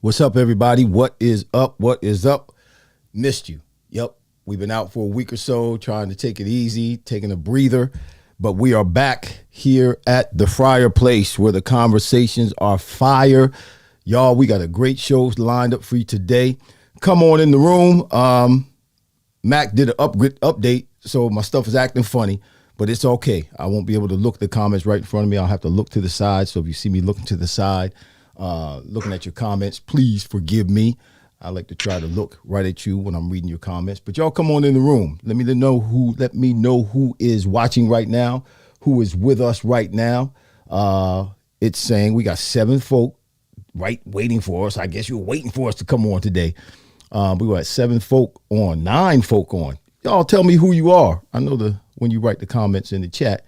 What's up, everybody? What is up? What is up? Missed you. Yep. We've been out for a week or so trying to take it easy, taking a breather, but we are back here at the Fryar PLace where the conversations are fire. Y'all, we got a great show lined up for you today. Come on in the room. Mac did an update, so my stuff is acting funny, but it's okay. I won't be able to look at the comments right in front of me. I'll have to look to the side. So if you see me looking to the side, looking at your comments, please forgive me. I like to try to look right at you when I'm reading your comments, but y'all come on in the room. Let me know who is watching right now, who is with us right now. It's saying we got 7 folk waiting for us. I guess you were waiting for us to come on today. We got 7 folk on, 9 folk on. Y'all tell me who you are. I know when you write the comments in the chat,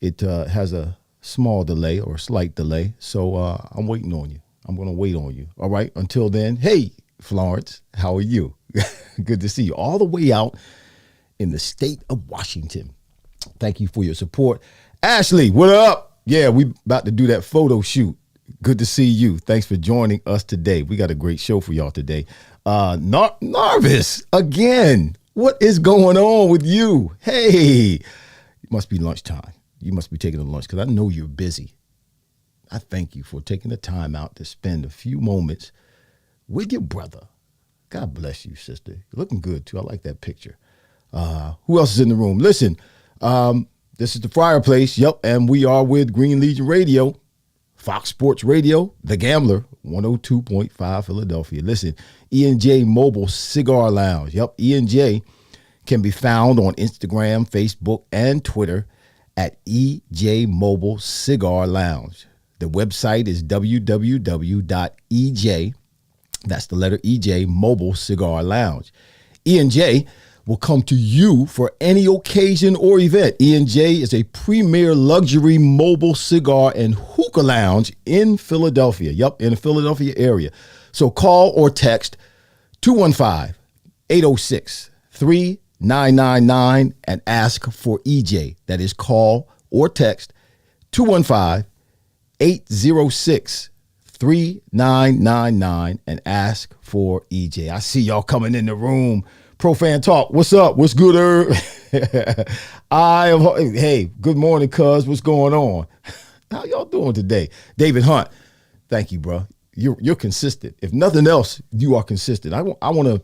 it has a small delay or a slight delay. So I'm waiting on you. I'm going to wait on you. All right. Until then, hey, Florence, how are you? Good to see you all the way out in the state of Washington. Thank you for your support. Ashley, what up? Yeah, we about to do that photo shoot. Good to see you. Thanks for joining us today. We got a great show for y'all today. Narvis, again, what is going on with you? Hey, it must be lunchtime. You must be taking a lunch because I know you're busy. I thank you for taking the time out to spend a few moments with your brother. God bless you, sister. You're looking good, too. I like that picture. Who else is in the room? Listen, this is the Fryar PLace. Yep, and we are with Green Legion Radio, Fox Sports Radio, The Gambler, 102.5 Philadelphia. Listen, E&J Mobile Cigar Lounge. Yep, E&J can be found on Instagram, Facebook, and Twitter at EJ Mobile Cigar Lounge. The website is www.ej, that's the letter EJ, Mobile Cigar Lounge. E&J will come to you for any occasion or event. E&J is a premier luxury mobile cigar and hookah lounge in Philadelphia. Yep, in the Philadelphia area. So call or text 215-806-3999 and ask for EJ. That is call or text 215-806-3999 and ask for EJ. I see y'all coming in the room. Profan Talk, what's up? What's good, Irv? Hey, good morning, cuz. What's going on? How y'all doing today? David Hunt, thank you, bro. You're consistent. If nothing else, you are consistent. I want to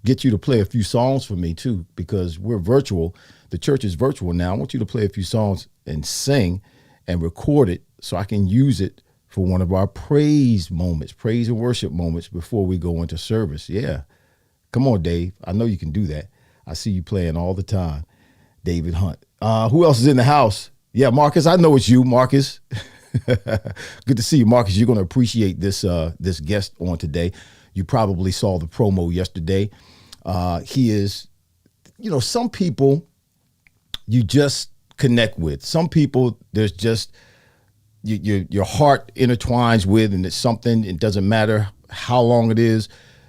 get you to play a few songs for me, too, because we're virtual. The church is virtual now. I want you to play a few songs and sing and record it so I can use it for one of our praise moments, praise and worship moments before we go into service. Yeah. Come on, Dave. I know you can do that. I see you playing all the time. David Hunt. Who else is in the house? Yeah, Marcus. I know it's you, Marcus. Good to see you, Marcus. You're going to appreciate this guest on today. You probably saw the promo yesterday. He is, some people, you just connect with. Some people, there's just your heart intertwines with, and it's something. It doesn't matter how long it is,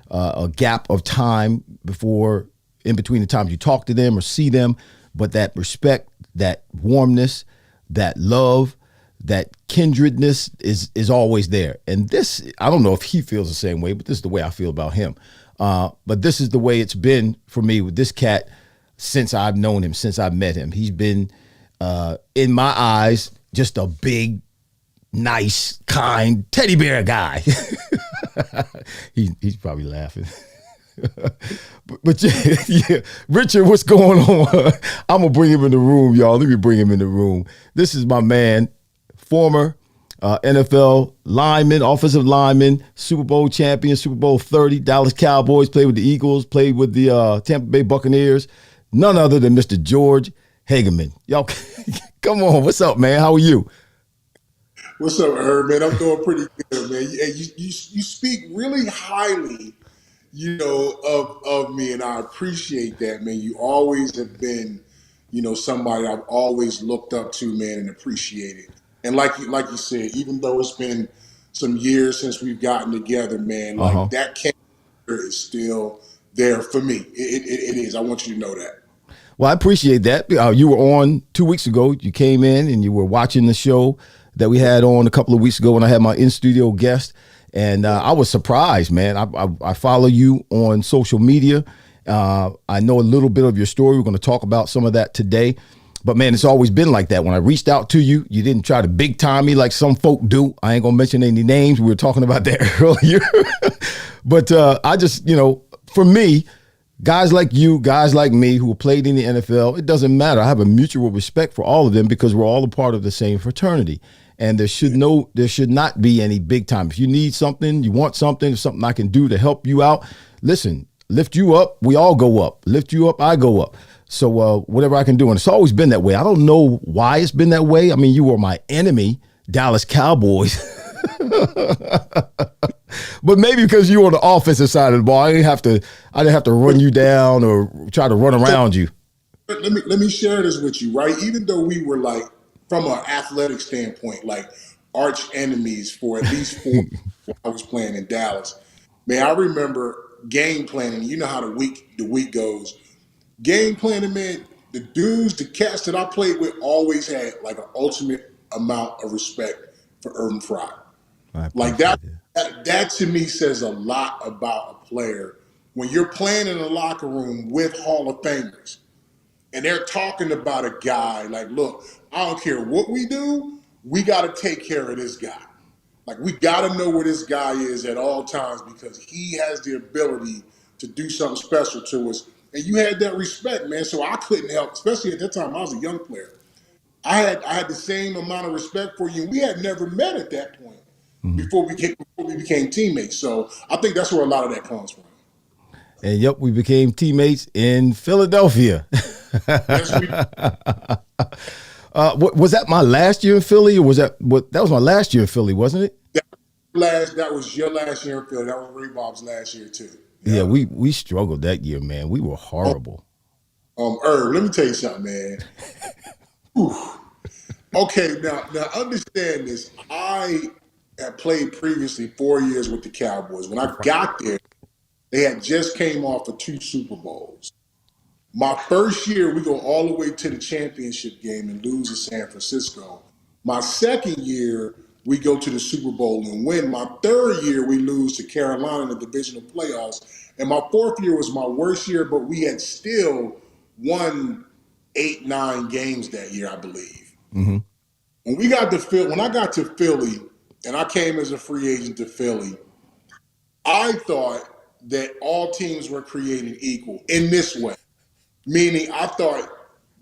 a gap of time before in between the times you talk to them or see them, but that respect, that warmness, that love, that kindredness is always there. And this, I don't know if he feels the same way, but this is the way I feel about him. But this is the way it's been for me with this cat since I've known him, since I've met him. He's been, in my eyes, just a big, nice, kind teddy bear guy. He's probably laughing. but yeah, Richard, what's going on? I'm gonna bring him in the room, y'all. Let me bring him in the room. This is my man, former NFL lineman, offensive lineman, Super Bowl champion, Super Bowl 30, Dallas Cowboys, played with the Eagles, played with the Tampa Bay Buccaneers. None other than Mr. George Hegamin. Y'all, come on. What's up, man? How are you? What's up, Irv, man? I'm doing pretty good, man. You speak really highly, of me, and I appreciate that, man. You always have been, somebody I've always looked up to, man, and appreciated. And like you said, even though it's been some years since we've gotten together, man, like Uh-huh. that character is still there for me. It is. I want you to know that. Well, I appreciate that. You were on 2 weeks ago. You came in and you were watching the show that we had on a couple of weeks ago when I had my in-studio guest. And I was surprised, man. I follow you on social media. I know a little bit of your story. We're going to talk about some of that today. But, man, it's always been like that. When I reached out to you, you didn't try to big time me like some folk do. I ain't going to mention any names. We were talking about that earlier. But I just, for me, guys like you, guys like me who played in the NFL, it doesn't matter. I have a mutual respect for all of them because we're all a part of the same fraternity. And there should not be any big time. If you need something, you want something, something I can do to help you out, listen, lift you up, we all go up. Lift you up, I go up. So whatever I can do. And it's always been that way. I don't know why it's been that way. I mean, you were my enemy, Dallas Cowboys. But maybe because you were on the offensive side of the ball, I didn't have to run you down or try to run around you. Let me share this with you, right? Even though we were like, from an athletic standpoint, like arch enemies for at least 4 when I was playing in Dallas. Man, I remember game planning. You know how the week goes. Game planning, man. The cats that I played with always had like an ultimate amount of respect for Irving Fryar. I Like that, appreciate it. that to me says a lot about a player when you're playing in a locker room with Hall of Famers and they're talking about a guy like, look, I don't care what we do, we got to take care of this guy. Like, we got to know where this guy is at all times because he has the ability to do something special to us. And you had that respect, man. So I couldn't help, especially at that time, I was a young player. I had the same amount of respect for you. We had never met at that point Mhm. before we became teammates. So I think that's where a lot of that comes from. And yep, we became teammates in Philadelphia. Yes, we Was that my last year in Philly, or was that was my last year in Philly, wasn't it? that was your last year in Philly. That was Ray Bob's last year too. Yeah, Yeah. we struggled that year, man. We were horrible. Irv, let me tell you something, man. Whew. Okay, now understand this. I had played previously 4 years with the Cowboys. When I got there, they had just came off of 2 Super Bowls. My first year, we go all the way to the championship game and lose to San Francisco. My second year, we go to the Super Bowl and win. My third year, we lose to Carolina in the divisional playoffs. And my fourth year was my worst year, but we had still won 8, 9 games that year, I believe. Hmm. When I got to Philly, and I came as a free agent to Philly, I thought that all teams were created equal in this way. Meaning, I thought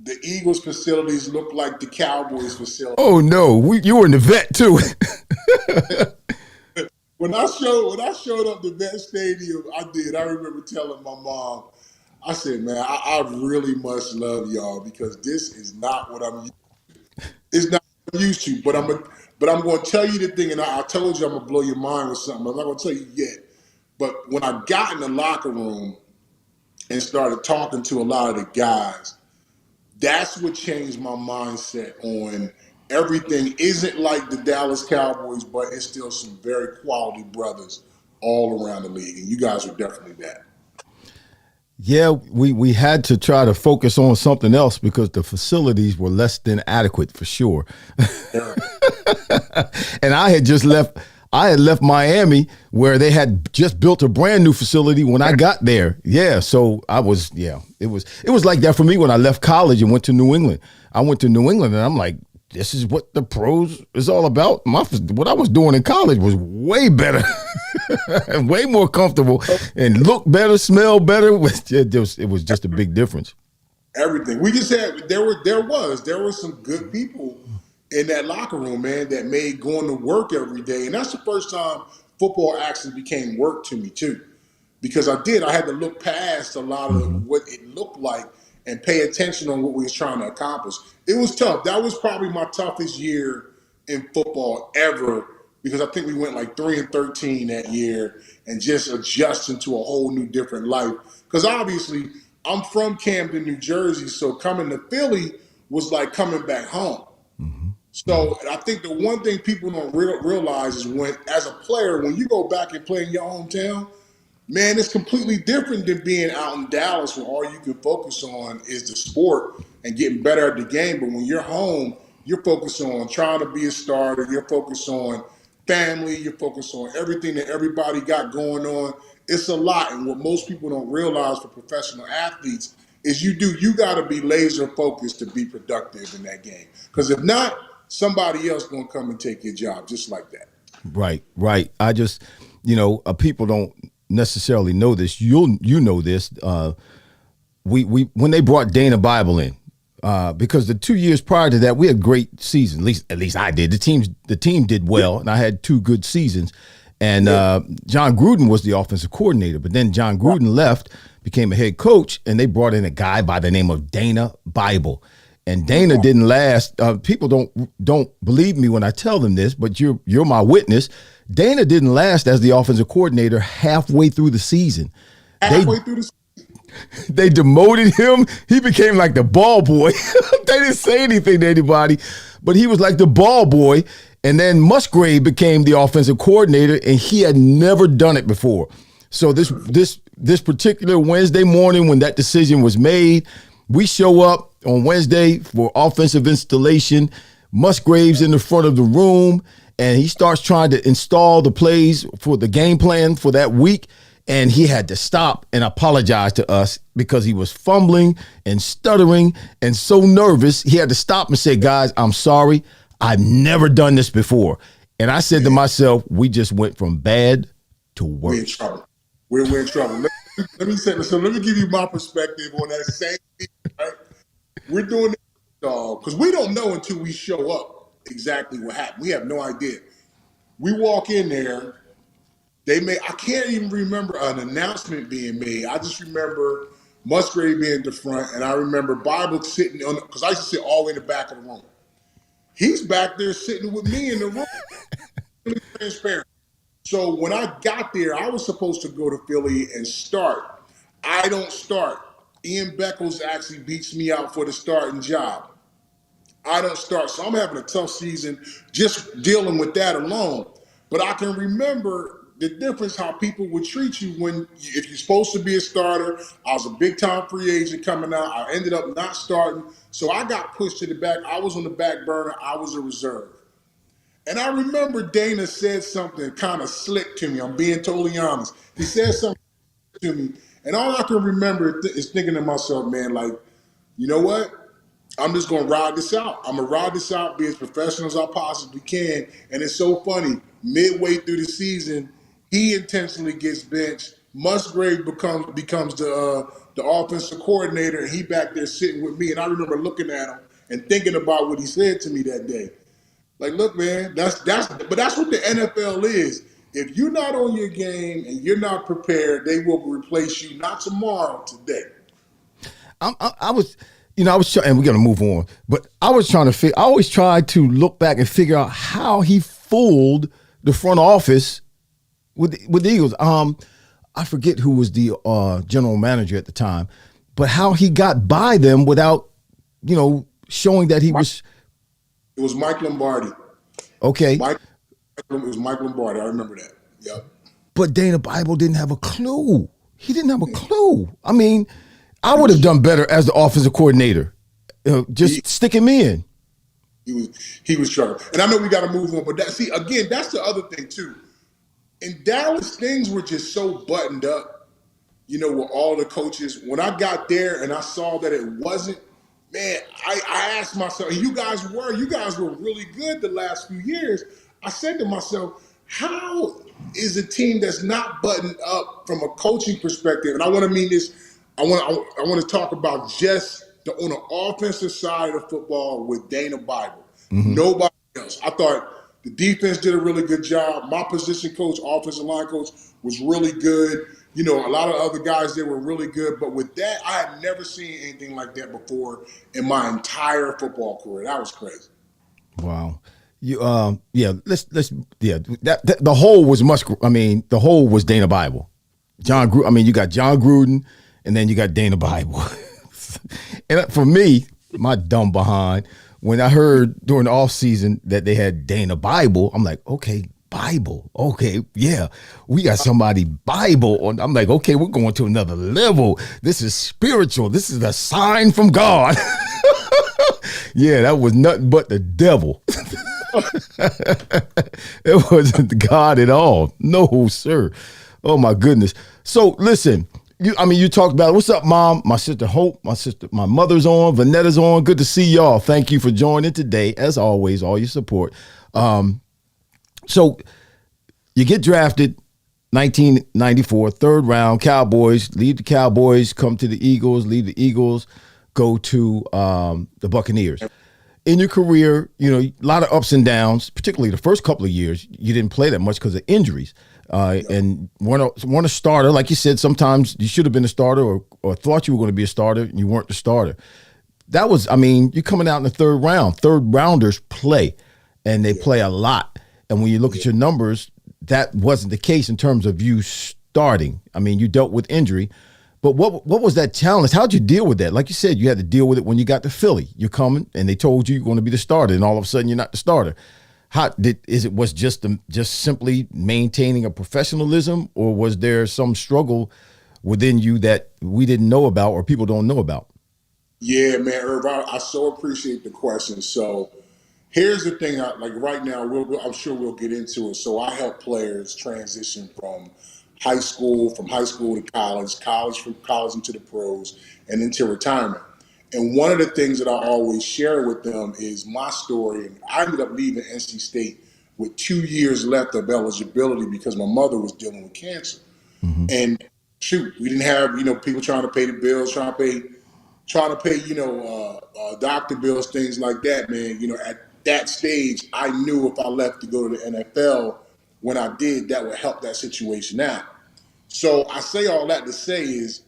the Eagles facilities looked like the Cowboys facility. Oh no, you were in the vet too. When I showed up to Vet Stadium, I did. I remember telling my mom, I said, "Man, I really must love y'all because this is not what I'm. It's not what I'm used to. But I'm going to tell you the thing, and I told you I'm going to blow your mind with something. I'm not going to tell you yet. But when I got in the locker room and started talking to a lot of the guys, That's what changed my mindset on everything. Isn't like the Dallas Cowboys, but it's still some very quality brothers all around the league, and you guys are definitely that. Yeah, we had to try to focus on something else because the facilities were less than adequate for sure. Yeah. And I had just left. I had left Miami where they had just built a brand new facility when I got there. Yeah, so I was. Yeah, it was like that for me when I left college and went to New England. I went to New England and I'm like, this is what the pros is all about. What I was doing in college was way better, way more comfortable, and looked better, smelled better. It was just a big difference. Everything we just had, there were some good people in that locker room, man, that made going to work every day, and that's the first time football actually became work to me too, because I had to look past a lot of what it looked like and pay attention on what we was trying to accomplish. It was tough. That was probably my toughest year in football ever, because I think we went like 3-13 that year and just adjusting to a whole new different life. Because obviously I'm from Camden, New Jersey, so coming to Philly was like coming back home. So I think the one thing people don't realize is when, as a player, when you go back and play in your hometown, man, it's completely different than being out in Dallas where all you can focus on is the sport and getting better at the game. But when you're home, you're focused on trying to be a starter. You're focused on family. You're focused on everything that everybody got going on. It's a lot. And what most people don't realize for professional athletes is you got to be laser focused to be productive in that game. Because if not, somebody else going to come and take your job just like that. Right, right. I just, people don't necessarily know this. You know this. We when they brought Dana Bible in, because the 2 years prior to that we had great seasons. At least I did. The team did well, and I had two good seasons. And John Gruden was the offensive coordinator, but then John Gruden left, became a head coach, and they brought in a guy by the name of Dana Bible. And Dana didn't last. People don't believe me when I tell them this, but you're my witness. Dana didn't last as the offensive coordinator halfway through the season. They demoted him. He became like the ball boy. They didn't say anything to anybody, but he was like the ball boy. And then Musgrave became the offensive coordinator, and he had never done it before. So this particular Wednesday morning when that decision was made, we show up on Wednesday for offensive installation. Musgrave's in the front of the room, and he starts trying to install the plays for the game plan for that week. And he had to stop and apologize to us because he was fumbling and stuttering and so nervous. He had to stop and say, guys, I'm sorry. I've never done this before. And I said to myself, we just went from bad to worse. We're in trouble. We're in trouble. Let me say, so let me give you my perspective on that same thing, right? We're doing it, because we don't know until we show up exactly what happened. We have no idea. We walk in there. I can't even remember an announcement being made. I just remember Musgrave being at the front, and I remember Bible sitting on, because I used to sit all the way in the back of the room. He's back there sitting with me in the room. Really transparent. So when I got there, I was supposed to go to Philly and start. I don't start. Ian Beckles actually beats me out for the starting job. I don't start. So I'm having a tough season just dealing with that alone. But I can remember the difference how people would treat you if you're supposed to be a starter. I was a big-time free agent coming out. I ended up not starting. So I got pushed to the back. I was on the back burner. I was a reserve. And I remember Dana said something kind of slick to me. I'm being totally honest. He said something to me. And all I can remember is thinking to myself, man, like, you know what? I'm just going to ride this out. I'm going to ride this out, be as professional as I possibly can. And it's so funny. Midway through the season, he intentionally gets benched. Musgrave becomes the offensive coordinator, and he back there sitting with me. And I remember looking at him and thinking about what he said to me that day. Like, look, man, but that's what the NFL is. If you're not on your game and you're not prepared, they will replace you, not tomorrow, today. I was trying, and we're gonna move on, but I always tried to look back and figure out how he fooled the front office with the Eagles. I forget who was the general manager at the time, but how he got by them without showing that he Mike, was it was Mike Lombardi. okay. Mike, it was Mike Lombardi. I remember that. Yep. But Dana Bible didn't have a clue. He didn't have a clue. I mean, I He would have was done better as the offensive coordinator. he, Just stick him in. he was struggling. And I know we got to move on, but that's the other thing too. In Dallas, things were just so buttoned up, with all the coaches. When I got there and I saw that it wasn't, man, I asked myself, and you guys were really good the last few years. I said to myself, how is a team that's not buttoned up from a coaching perspective? And I want to mean this, I want to talk about just on the offensive side of football with Dana Bible. Mm-hmm. Nobody else. I thought the defense did a really good job. My position coach, offensive line coach, was really good. A lot of other guys there were really good. But with that, I had never seen anything like that before in my entire football career. That was crazy. Wow. Let's that the whole was much. I mean, the whole was Dana Bible. You got John Gruden, and then you got Dana Bible. And for me, my dumb behind, when I heard during the offseason that they had Dana Bible, I'm like, okay, Bible. Okay, yeah, we got somebody Bible on. I'm like, okay, we're going to another level. This is spiritual. This is a sign from God. Yeah, that was nothing but the devil. It wasn't God at all. No, sir. Oh my goodness. So listen, you talked about it. What's up, Mom? My sister Hope, my mother's on, Vanetta's on. Good to see y'all. Thank you for joining today. As always, all your support. So you get drafted 1994, third round, Cowboys, leave the Cowboys, come to the Eagles, leave the Eagles, go to the Buccaneers. In your career, a lot of ups and downs, particularly the first couple of years, you didn't play that much because of injuries. And weren't a starter. Like you said, sometimes you should have been a starter or thought you were going to be a starter and you weren't the starter. That was, you're coming out in the third round. Third rounders play, and they play a lot. And when you look at your numbers, that wasn't the case in terms of you starting. You dealt with injury. But what was that challenge? How'd you deal with that? Like you said, you had to deal with it when you got to Philly. You're coming, and they told you you're going to be the starter, and all of a sudden you're not the starter. Was just simply maintaining a professionalism, or was there some struggle within you that we didn't know about or people don't know about? Yeah, man, Irv, I so appreciate the question. So here's the thing, like right now, I'm sure we'll get into it. So I help players transition from high school to from college into the pros, and into retirement. And one of the things that I always share with them is my story. And I ended up leaving NC State with 2 years left of eligibility because my mother was dealing with cancer. Mm-hmm. And shoot, we didn't have people trying to pay the bills, trying to pay doctor bills, things like that, man. At that stage, I knew if I left to go to the NFL, when I did, that would help that situation out. So I say all that to say is,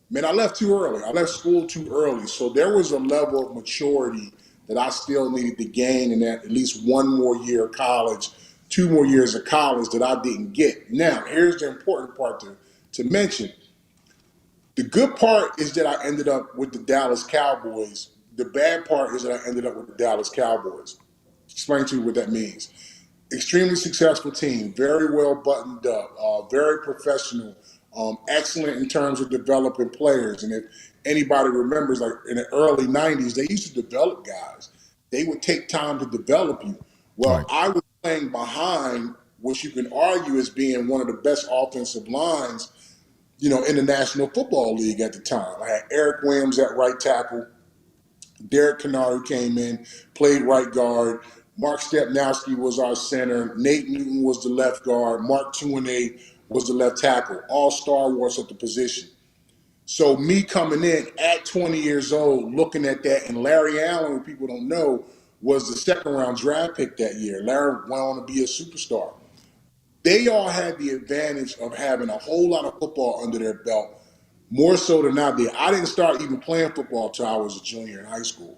man, I left too early. I left school too early. So there was a level of maturity that I still needed to gain in that at least one more year of college, 2 more years of college that I didn't get. Now, here's the important part to mention. The good part is that I ended up with the Dallas Cowboys. The bad part is that I ended up with the Dallas Cowboys. Explain to you what that means. Extremely successful team, very well buttoned up, very professional, excellent in terms of developing players. And if anybody remembers, like in the early 90s, they used to develop guys. They would take time to develop you. Well, Right. I was playing behind what you can argue as being one of the best offensive lines in the National Football League at the time. I had Eric Williams at right tackle. Derek Kennard came in, played right guard. Mark Stepnowski was our center. Nate Newton was the left guard. Mark Tuinei was the left tackle. All Star Wars at the position. So me coming in at 20 years old, looking at that, and Larry Allen, who people don't know, was the second round draft pick that year. Larry went on to be a superstar. They all had the advantage of having a whole lot of football under their belt, more so than I did. I didn't start even playing football until I was a junior in high school.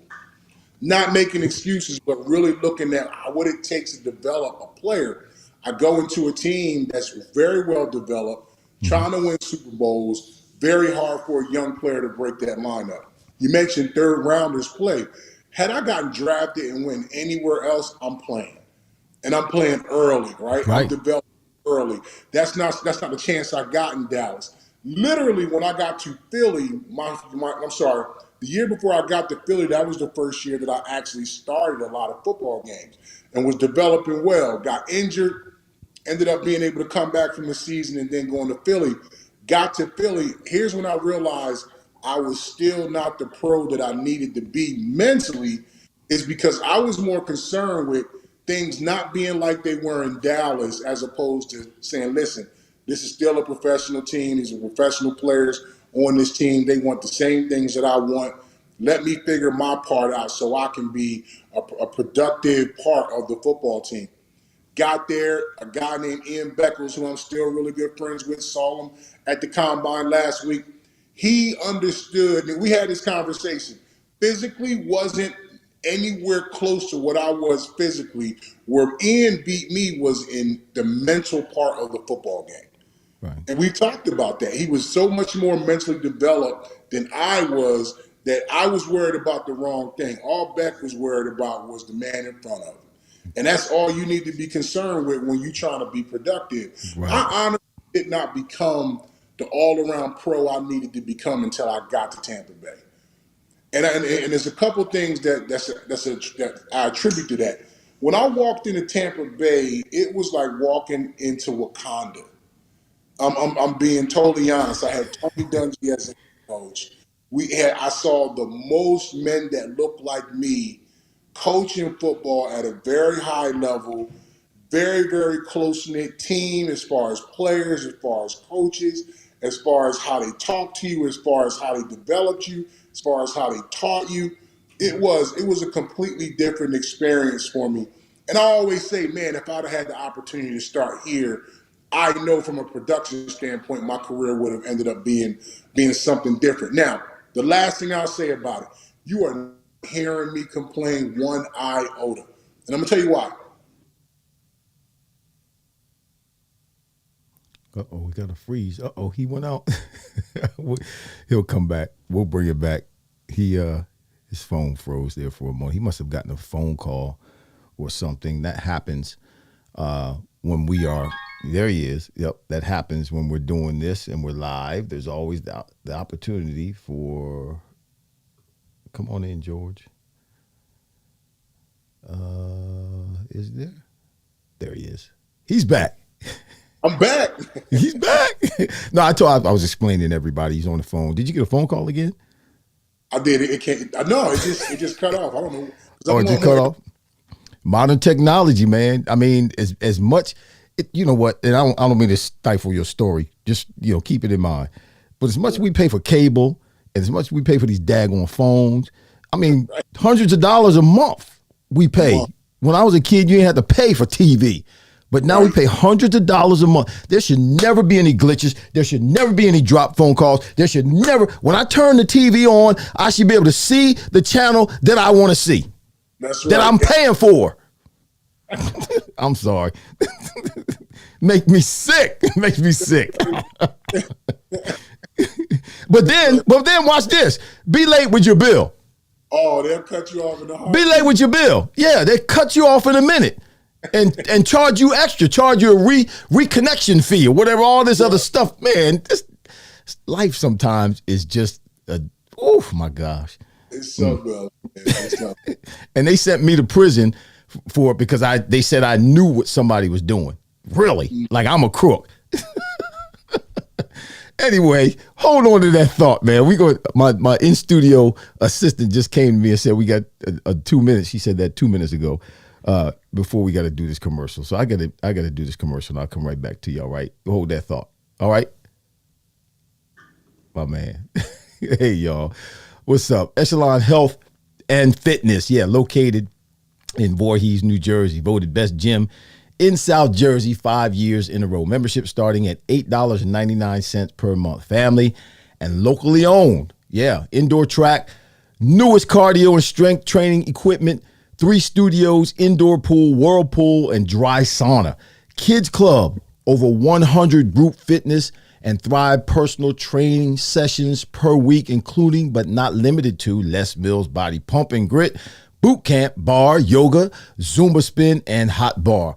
Not making excuses, but really looking at what it takes to develop a player. I go into a team that's very well developed, Mm-hmm. trying to win Super Bowls. Very hard for a young player to break that lineup. You mentioned third rounders play. Had I gotten drafted and went anywhere else, I'm playing. And I'm playing early, right? I'm Right. developing early. That's not the chance I got in Dallas. Literally, when I got to Philly, I'm sorry, the year before I got to Philly, that was the first year that I actually started a lot of football games and was developing well. Got injured, ended up being able to come back from the season and then going to Philly. Got to Philly. Here's when I realized I was still not the pro that I needed to be mentally, is because I was more concerned with things not being like they were in Dallas, as opposed to saying, listen, this is still a professional team. These are professional players on this team. They want the same things that I want. Let me figure my part out so I can be a productive part of the football team. Got there, a guy named Ian Beckles, who I'm still really good friends with, saw him at the combine last week. He understood that we had this conversation. Physically wasn't anywhere close to what I was physically. Where Ian beat me was in the mental part of the football game. Right. And we talked about that. He was so much more mentally developed than I was, that I was worried about the wrong thing. All Beck was worried about was the man in front of him. And that's all you need to be concerned with when you're trying to be productive. Right. I honestly did not become the all-around pro I needed to become until I got to Tampa Bay. And there's a couple things that I attribute to that. When I walked into Tampa Bay, it was like walking into Wakanda. I'm being totally honest. I had Tony Dungy as a coach. I saw the most men that looked like me coaching football at a very high level, very, very close-knit team as far as players, as far as coaches, as far as how they talk to you, as far as how they developed you, as far as how they taught you. It was a completely different experience for me. And I always say, man, if I'd have had the opportunity to start here, I know from a production standpoint, my career would have ended up being something different. Now, the last thing I'll say about it, you are not hearing me complain one iota. And I'm going to tell you why. Uh-oh, we got a freeze. Uh-oh, he went out. He'll come back. We'll bring it back. His phone froze there for a moment. He must have gotten a phone call or something. That happens when we are, there he is. Yep, that happens when we're doing this and we're live. There's always the opportunity for, come on in, George. Is there? There he is. He's back. I'm back. He's back. No, I was explaining to everybody. He's on the phone. Did you get a phone call again? I did. It can't. No, it just cut off. I don't know. Oh, it just cut off. Modern technology, man. I mean, as much. You know what? And I don't mean to stifle your story. Just keep it in mind. But as much as we pay for cable, and as much as we pay for these daggone phones, I mean, hundreds of dollars a month we pay. When I was a kid, you didn't have to pay for TV. But now we pay hundreds of dollars a month. There should never be any glitches. There should never be any drop phone calls. There should never, when I turn the TV on, I should be able to see the channel that I want to see. That's right. That I'm paying for. I'm sorry. Make me sick. It makes me sick. But then watch this. Be late with your bill. Oh, they'll cut you off in the heart. Be late with your bill. Yeah, they cut you off in a minute. And charge you extra, charge you a reconnection fee or whatever, all this other stuff. Man, this life sometimes is just oh my gosh. It's so good. It's so good. And they sent me to prison for it because they said I knew what somebody was doing. Really? Like I'm a crook. Anyway, hold on to that thought, man. My in-studio assistant just came to me and said we got 2 minutes. She said that 2 minutes ago. Before we got to do this commercial. So I got to do this commercial and I'll come right back to you. All right. Hold that thought. All right. My man. Hey, y'all. What's up? Echelon Health and Fitness. Yeah. Located in Voorhees, New Jersey. Voted best gym in South Jersey 5 years in a row. Membership starting at $8.99 per month. Family and locally owned. Yeah. Indoor track, newest cardio and strength training equipment, 3 studios, indoor pool, whirlpool, and dry sauna. Kids club, over 100 group fitness and Thrive personal training sessions per week, including but not limited to Les Mills Body Pump and Grit, Boot Camp, Bar, Yoga, Zumba Spin, and Hot Bar,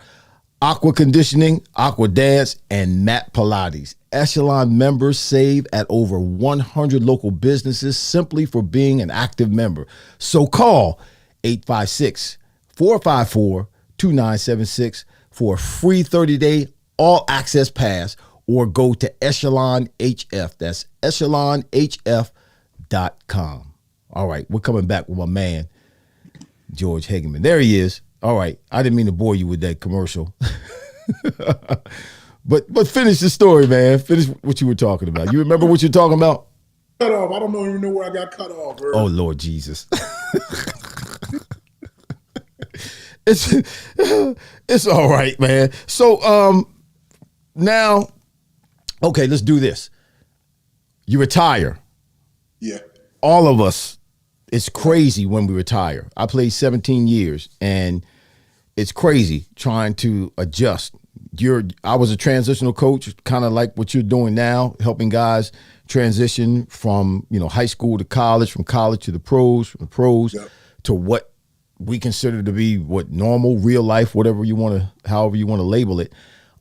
Aqua Conditioning, Aqua Dance, and Mat Pilates. Echelon members save at over 100 local businesses simply for being an active member. So call 856-454-2976 for a free 30-day all-access pass, or go to Echelon HF. That's echelonhf.com. All right, we're coming back with my man, George Hegamin. There he is. All right, I didn't mean to bore you with that commercial. But finish the story, man. Finish what you were talking about. You remember what you're talking about? Cut off. I don't even know where I got cut off. Irv. Oh, Lord Jesus. It's all right, man. So now, okay, let's do this. You retire. Yeah. All of us, it's crazy when we retire. I played 17 years, and it's crazy trying to adjust. I was a transitional coach, kind of like what you're doing now, helping guys transition from, high school to college, from college to the pros, from the pros to what we consider to be what normal, real life, however you want to label it.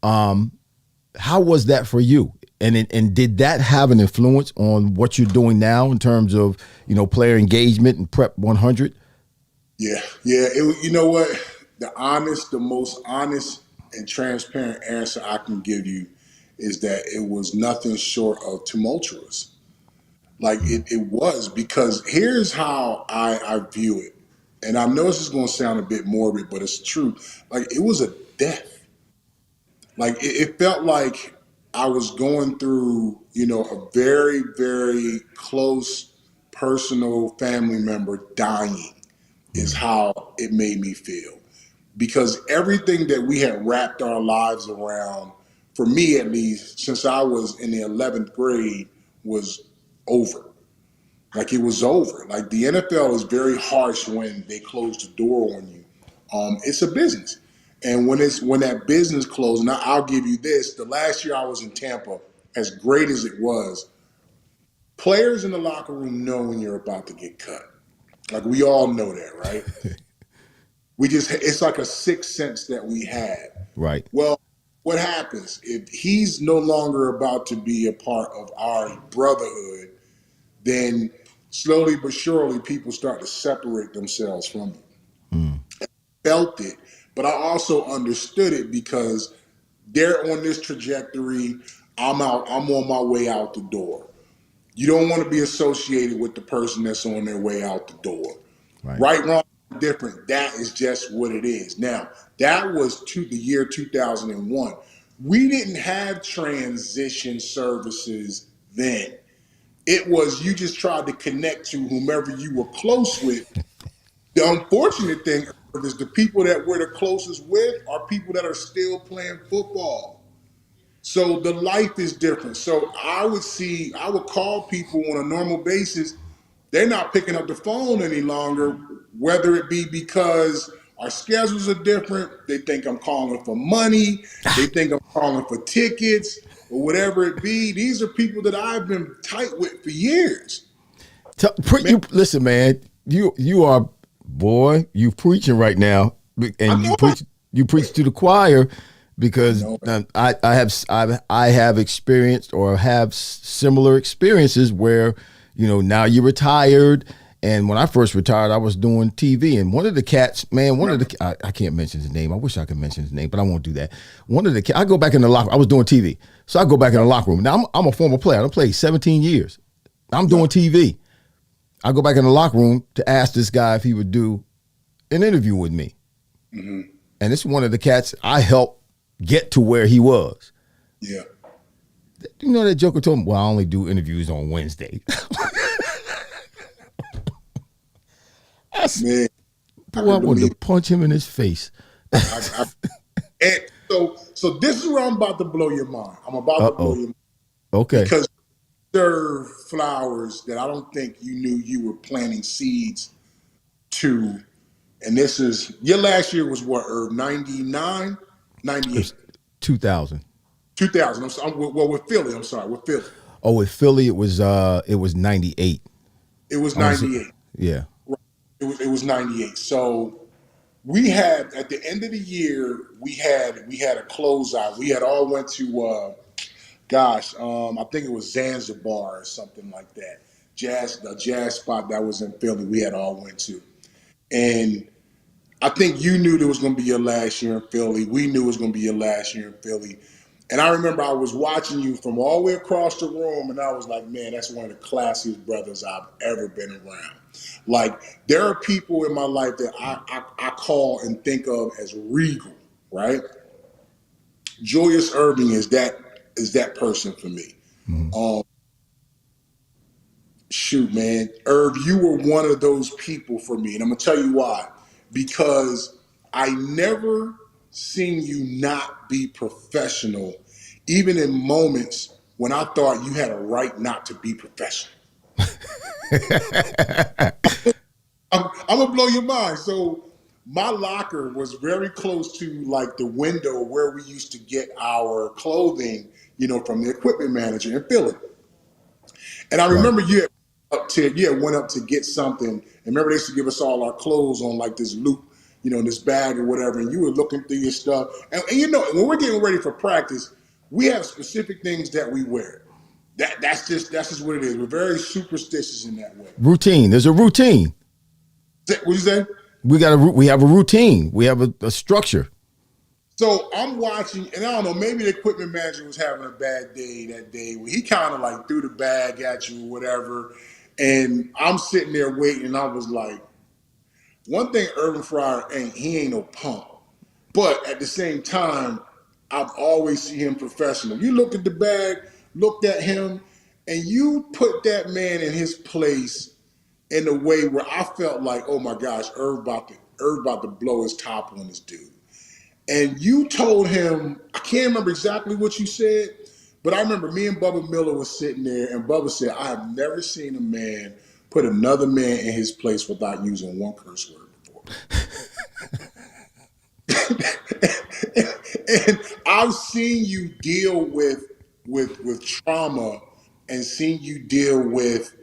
How was that for you? And did that have an influence on what you're doing now in terms of, player engagement and Prep 100? Yeah. You know what? The most honest and transparent answer I can give you is that it was nothing short of tumultuous. Like it was, because here's how I view it. And I know this is going to sound a bit morbid, but it's true. Like, it was a death. Like, it felt like I was going through, a very, very close personal family member dying is how it made me feel. Because everything that we had wrapped our lives around, for me at least, since I was in the 11th grade, was over. Like, it was over. Like, the NFL is very harsh when they close the door on you. It's a business. And when that business closed, and I'll give you this, the last year I was in Tampa, as great as it was, players in the locker room know when you're about to get cut. Like, we all know that, right? It's like a sixth sense that we had. Right. Well, what happens if he's no longer about to be a part of our brotherhood? Then slowly but surely people start to separate themselves from it. I felt it, but I also understood it, because they're on this trajectory. I'm on my way out the door. You don't want to be associated with the person that's on their way out the door. Right, wrong, different. That is just what it is. Now, that was to the year 2001. We didn't have transition services then. It was, you just tried to connect to whomever you were close with. The unfortunate thing is the people that we're the closest with are people that are still playing football. So the life is different. So I would call people on a normal basis. They're not picking up the phone any longer, whether it be because our schedules are different. They think I'm calling for money. They think I'm calling for tickets, or whatever it be. These are people that I've been tight with for years. Listen, man, you are, boy, you preaching right now, and you preach to the choir, because I have experienced or have similar experiences where, now you're retired. And when I first retired, I was doing TV, and one of the cats, man, I can't mention his name. I wish I could mention his name, but I won't do that. One of the cats, I go back in the locker. I was doing TV, so I go back in the locker room. Now I'm a former player. I played 17 years. I'm doing TV. I go back in the locker room to ask this guy if he would do an interview with me. Mm-hmm. And it's one of the cats I helped get to where he was. Yeah. You know, that joker told him, well, I only do interviews on Wednesday. Man, I wanted to punch him in his face. And so this is where I'm about to blow your mind. I'm about to blow your mind. Okay. Because there flowers that I don't think you knew you were planting seeds to. And this is, your last year was what, Irv? 99? 98? 2000. 2000. Well, with Philly. I'm sorry, with Philly. Oh, with Philly, it was 98. It was I was 98. yeah. Right. It was 98. So we had at the end of the year we had a closeout. We had all went to I think it was Zanzibar or something like that. The jazz spot that was in Philly. We had all went to, and I think you knew it was going to be your last year in Philly. We knew it was going to be your last year in Philly. And I remember I was watching you from all the way across the room, and I was like, man, that's one of the classiest brothers I've ever been around. Like, there are people in my life that I call and think of as regal, right? Julius Irving is that person for me. Mm-hmm. Um, Shoot, man, Irv, you were one of those people for me, and I'm gonna tell you why. Because I never seen you not be professional, even in moments when I thought you had a right not to be professional. I'm gonna blow your mind. So my locker was very close to like the window where we used to get our clothing, from the equipment manager in Philly. And I Right. remember you had went up to get something. And remember they used to give us all our clothes on like this loop, in this bag or whatever. And you were looking through your stuff. And when we're getting ready for practice, we have specific things that we wear. That's just what it is. We're very superstitious in that way. Routine. There's a routine. What you say? We have a routine. We have a structure. So I'm watching, and I don't know, maybe the equipment manager was having a bad day that day where he kind of like threw the bag at you or whatever. And I'm sitting there waiting, and I was like, one thing Irving Fryar he ain't no punk. But at the same time, I've always seen him professional. You look at the bag, looked at him, and you put that man in his place in a way where I felt like, oh my gosh, Irv about to blow his top on this dude. And you told him, I can't remember exactly what you said, but I remember me and Bubba Miller was sitting there, and Bubba said, I have never seen a man put another man in his place without using one curse word before. And I've seen you deal with trauma and seen you deal with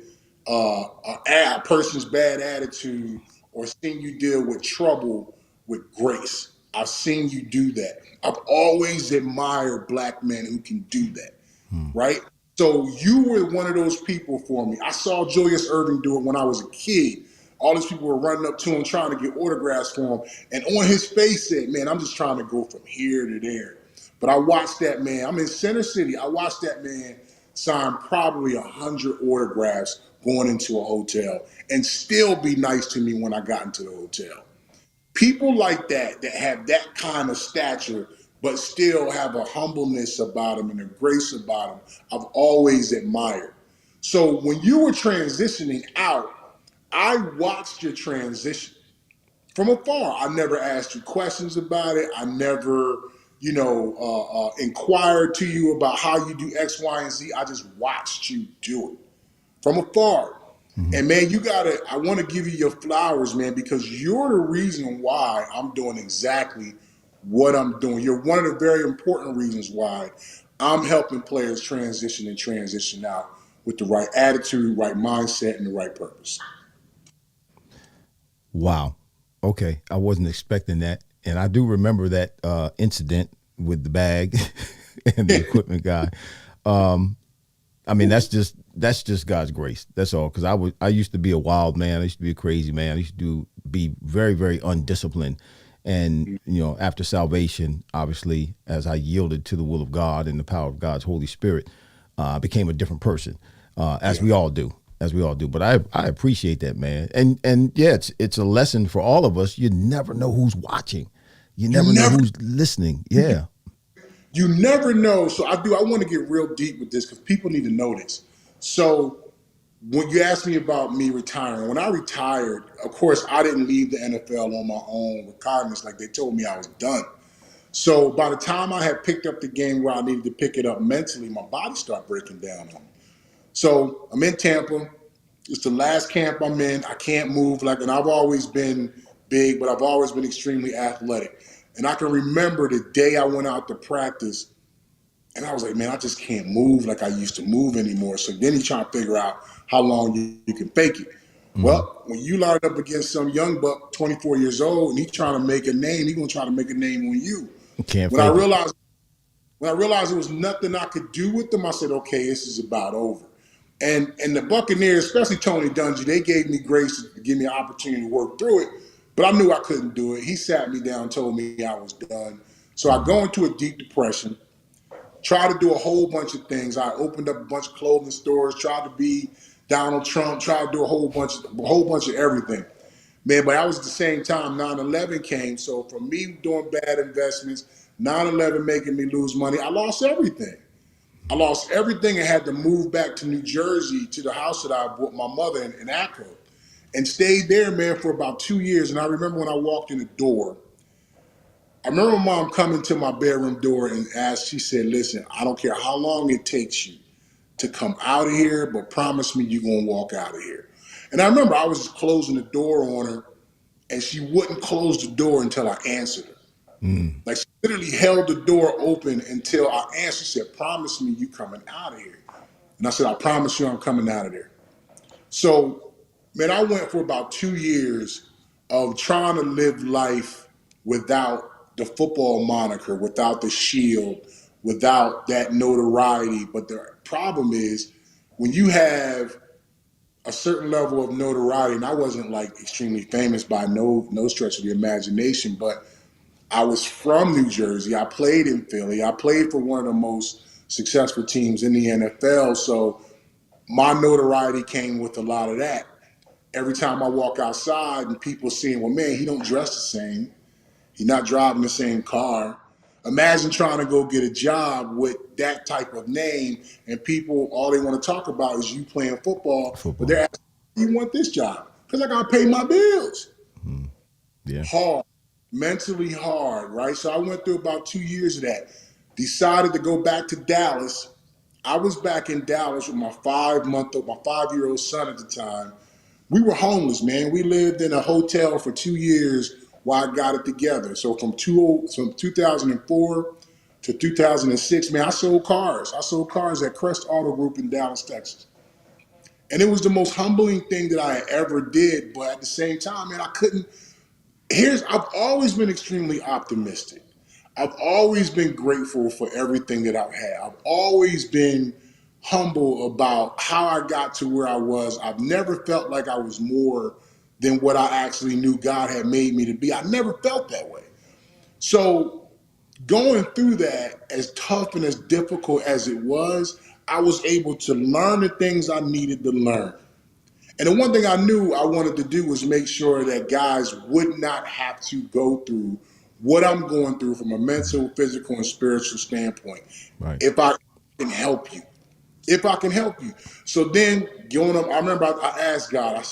a person's bad attitude or seen you deal with trouble with grace. I've seen you do that. I've always admired black men who can do that, Hmm. right? So you were one of those people for me. I saw Julius Irving do it when I was a kid. All these people were running up to him trying to get autographs for him. And on his face said, man, I'm just trying to go from here to there. But I watched that man. I'm in Center City. I watched that man sign probably 100 autographs going into a hotel and still be nice to me when I got into the hotel. People like that have that kind of stature, but still have a humbleness about them and a grace about them, I've always admired. So when you were transitioning out, I watched your transition from afar. I never asked you questions about it. I never, inquired to you about how you do X, Y, and Z. I just watched you do it from afar. Mm-hmm. And man, I want to give you your flowers, man, because you're the reason why I'm doing exactly what I'm doing. You're one of the very important reasons why I'm helping players transition and transition out with the right attitude, right mindset, and the right purpose. Wow. Okay. I wasn't expecting that. And I do remember that incident with the bag and the equipment guy. Um, I mean, that's just God's grace. That's all. Because I used to be a wild man. I used to be a crazy man. I used to be very, very undisciplined. And after salvation, obviously, as I yielded to the will of God and the power of God's Holy Spirit, I became a different person, as Yeah. we all do, as we all do. But I appreciate that, man. And yeah, it's a lesson for all of us. You never know who's watching. You You never know never who's listening. Yeah. You never know. So I want to get real deep with this because people need to know this. So when you asked me about me retiring, when I retired, of course, I didn't leave the NFL on my own recognizance. Like they told me I was done. So by the time I had picked up the game where I needed to pick it up mentally, my body started breaking down on me. So I'm in Tampa. It's the last camp I'm in. I can't move and I've always been big, but I've always been extremely athletic. And I can remember the day I went out to practice. And I was like, man, I just can't move like I used to move anymore. So then he's trying to figure out how long you can fake it. Well, when you line up against some young buck, 24 years old, and he's trying to make a name, he's gonna try to make a name on you. Can't When I fake it. realized when I realized there was nothing I could do with them, I said, okay, this is about over. And the Buccaneers, especially Tony Dungy, they gave me grace to give me an opportunity to work through it, but I knew I couldn't do it. He sat me down, told me I was done. So I go into a deep depression, try to do a whole bunch of things. I opened up a bunch of clothing stores, tried to be Donald Trump, tried to do a whole bunch of everything. Man, but that was at the same time 9/11 came. So for me doing bad investments, 9/11 making me lose money, I lost everything. I lost everything and had to move back to New Jersey to the house that I bought my mother in Akron and stayed there, man, for about 2 years. And I remember when I walked in the door, I remember my mom coming to my bedroom door and asked, she said, listen, I don't care how long it takes you to come out of here, but promise me you're going to walk out of here. And I remember I was just closing the door on her, and she wouldn't close the door until I answered her. Like she literally held the door open until I answered. She said, promise me you coming out of here. And I said, I promise you I'm coming out of there. So, man, I went for about 2 years of trying to live life without the football moniker, without the shield, without that notoriety. But the problem is when you have a certain level of notoriety, and I wasn't like extremely famous by no stretch of the imagination, but I was from New Jersey. I played in Philly. I played for one of the most successful teams in the NFL. So my notoriety came with a lot of that. Every time I walk outside and people seeing, well, man, he don't dress the same. He's not driving the same car. Imagine trying to go get a job with that type of name and people, all they want to talk about is you playing football, but Football. they're asking, you want this job? Because I got to pay my bills. Yeah. Hard, mentally hard, right? So I went through about 2 years of that. Decided to go back to Dallas. I was back in Dallas with my 5-year-old son at the time. We were homeless, man. We lived in a hotel for 2 years while I got it together. So from 2004 to 2006, man, I sold cars. I sold cars at Crest Auto Group in Dallas, Texas. And it was the most humbling thing that I ever did. But at the same time, man, I couldn't. I've always been extremely optimistic. I've always been grateful for everything that I've had. I've always been humble about how I got to where I was. I've never felt like I was more than what I actually knew God had made me to be. I never felt that way. So going through that, as tough and as difficult as it was, I was able to learn the things I needed to learn. And the one thing I knew I wanted to do was make sure that guys would not have to go through what I'm going through from a mental, physical, and spiritual standpoint. Right. If I can help you, if I can help you. So then going up, I remember I asked God, I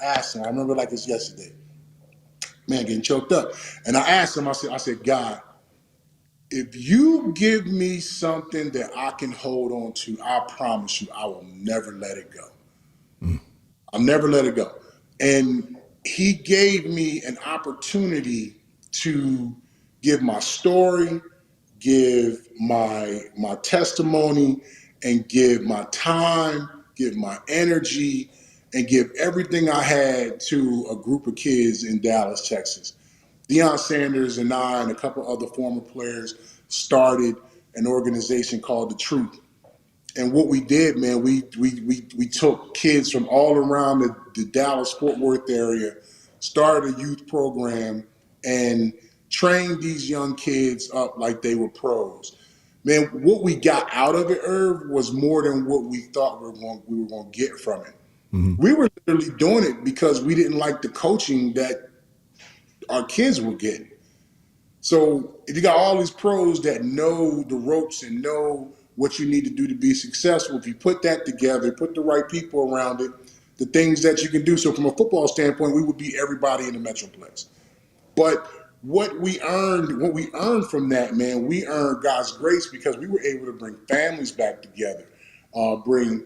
asked him, I remember like it's yesterday, man, getting choked up. And I asked him, I said, God, if you give me something that I can hold on to, I promise you, I will never let it go. I'll never let it go. And he gave me an opportunity to give my story, give my testimony, and give my time, give my energy, and give everything I had to a group of kids in Dallas, Texas. Deion Sanders and I and a couple other former players started an organization called The Truth. And what we did, man, we took kids from all around the Dallas Fort Worth area, started a youth program, and trained these young kids up like they were pros. Man, what we got out of it, Irv, was more than what we thought we were going to get from it. We were literally doing it because we didn't like the coaching that our kids were getting. So if you got all these pros that know the ropes and know what you need to do to be successful, if you put that together, put the right people around it, the things that you can do. So from a football standpoint, we would beat everybody in the Metroplex. But what we earned from that, man, we earned God's grace because we were able to bring families back together, bring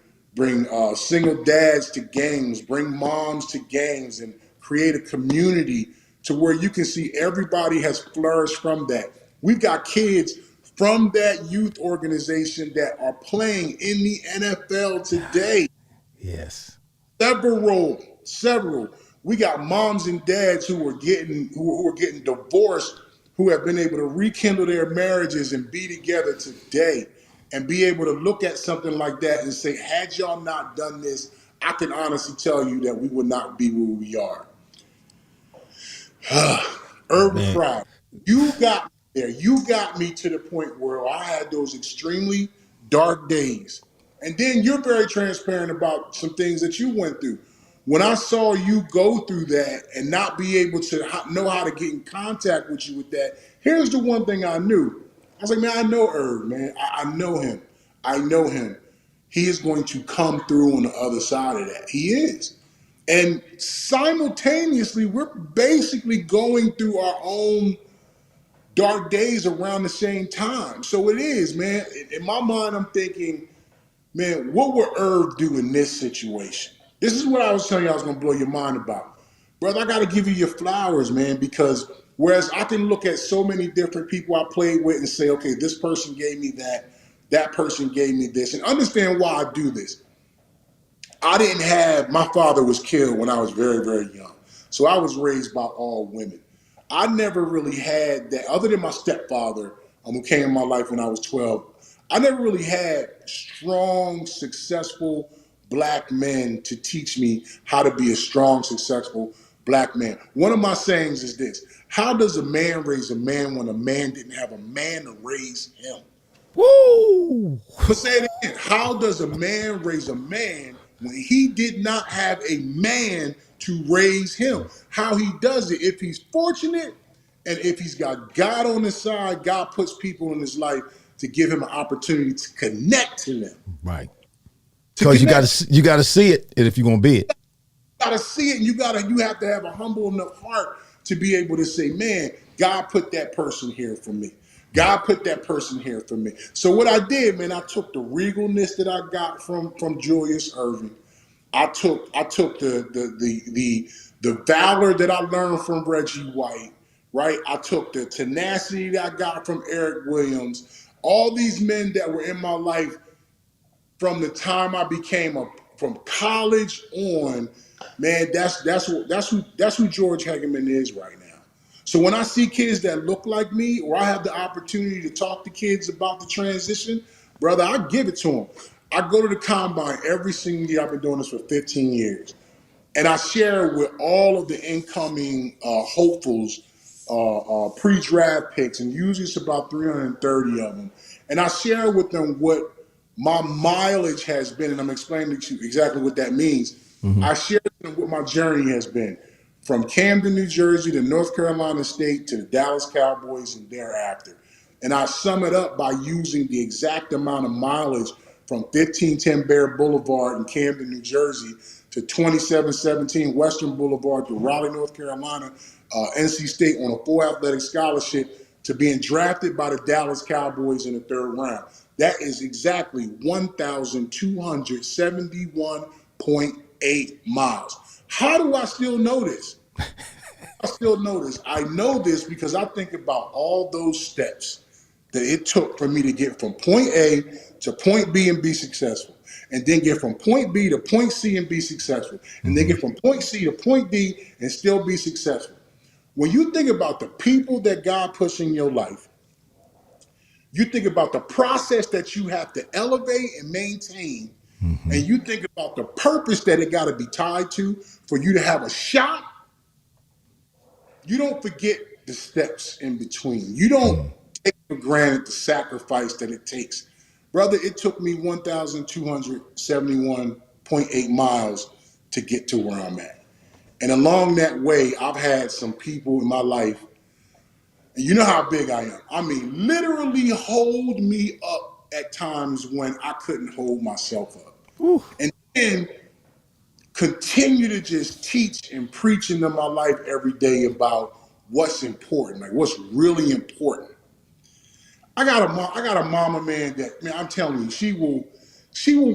single dads to games, bring moms to games, and create a community to where you can see everybody has flourished from that. We've got kids from that youth organization that are playing in the NFL today. Yes. Several. We got moms and dads who are getting divorced, who have been able to rekindle their marriages and be together today, and be able to look at something like that and say, had y'all not done this, I can honestly tell you that we would not be where we are. Irving Man. Fryar, you got me there. You got me to the point where I had those extremely dark days. And then you're very transparent about some things that you went through. When I saw you go through that and not be able to know how to get in contact with you with that, here's the one thing I knew. I was like, man, I know Irv, man. I know him. I know him. He is going to come through on the other side of that. He is. And simultaneously, we're basically going through our own dark days around the same time. So it is, man. In my mind, I'm thinking, man, what would Irv do in this situation? This is what I was telling you I was going to blow your mind about. Brother, I got to give you your flowers, man, because whereas I can look at so many different people I played with and say, okay, this person gave me that person gave me this, and understand why I do this. My father was killed when I was very, very young. So I was raised by all women. I never really had that, other than my stepfather, who came in my life when I was 12. I never really had strong, successful black men to teach me how to be a strong, successful black man. One of my sayings is this: how does a man raise a man when a man didn't have a man to raise him? Woo! But say it again. How does a man raise a man when he did not have a man to raise him? How he does it, if he's fortunate and if he's got God on his side, God puts people in his life to give him an opportunity to connect to them. Right. To Because connect. you gotta see it if you're gonna be it. You gotta see it, and you have to have a humble enough heart to be able to say, man, God put that person here for me. God put that person here for me. So what I did, man, I took the regalness that I got from Julius Irving. I took the valor that I learned from Reggie White, right? I took the tenacity that I got from Eric Williams. All these men that were in my life from the time I became from college on, man, that's who George Hegamin is right now. So when I see kids that look like me, or I have the opportunity to talk to kids about the transition, brother, I give it to them. I go to the combine every single year. I've been doing this for 15 years. And I share with all of the incoming hopefuls pre-draft picks, and usually it's about 330 of them. And I share with them what my mileage has been, and I'm explaining to you exactly what that means. Mm-hmm. I share with them what my journey has been from Camden, New Jersey to North Carolina State to the Dallas Cowboys and thereafter. And I sum it up by using the exact amount of mileage from 1510 Bear Boulevard in Camden, New Jersey to 2717 Western Boulevard to Raleigh, North Carolina, NC State on a full athletic scholarship to being drafted by the Dallas Cowboys in the third round. That is exactly 1,271.8 miles. How do I still know this? I know this because I think about all those steps that it took for me to get from point A to point B and be successful, and then get from point B to point C and be successful, and then get from point C to point D and still be successful. When you think about the people that God puts in your life, you think about the process that you have to elevate and maintain, and you think about the purpose that it got to be tied to for you to have a shot. You don't forget the steps in between. You don't take for granted the sacrifice that it takes. Brother, it took me 1,271.8 miles to get to where I'm at. And along that way, I've had some people in my life, and you know how big I am. I mean, literally hold me up at times when I couldn't hold myself up. Ooh. And then continue to just teach and preach into my life every day about what's important, like what's really important. I got a mama, man, that, man, I'm telling you, she will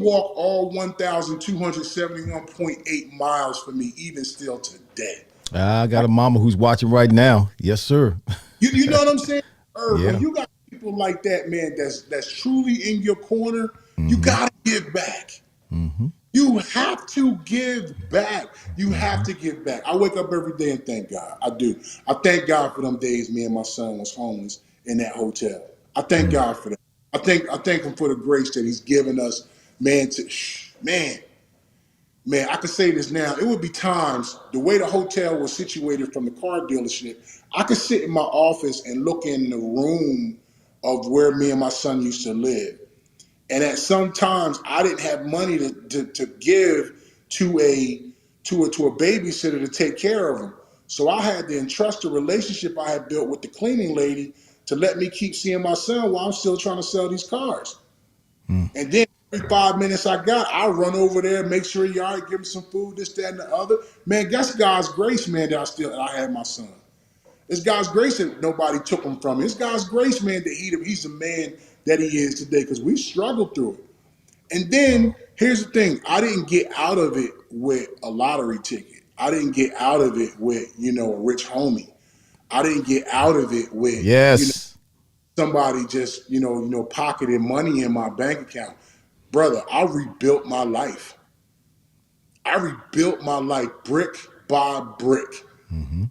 walk all 1,271.8 miles for me even still today. I got a mama who's watching right now. Yes, sir. You know what I'm saying? Irv, Yeah. when you got people like that, man, that's truly in your corner, you Mm-hmm. gotta give back. Mm-hmm. You have to give back. You have Mm-hmm. to give back. I wake up every day and thank God. I do. I thank God for them days me and my son was homeless in that hotel. I thank God for that. I thank him for the grace that he's given us, man. Man, I could say this now. It would be times the way the hotel was situated from the car dealership. I could sit in my office and look in the room of where me and my son used to live. And at some times I didn't have money to give to a babysitter to take care of him. So I had to entrust the relationship I had built with the cleaning lady to let me keep seeing my son while I'm still trying to sell these cars. And then every 5 minutes I got, I run over there, make sure he all right, give him some food, this, that, and the other. Man, that's God's grace, man, that I had my son. It's God's grace that nobody took him from me. It's God's grace, man, that he's the man that he is today, because we struggled through it. And then here's the thing: I didn't get out of it with a lottery ticket. I didn't get out of it with a rich homie. I didn't get out of it with Yes. somebody just pocketing money in my bank account. Brother, I rebuilt my life. I rebuilt my life brick by brick. Mm-hmm.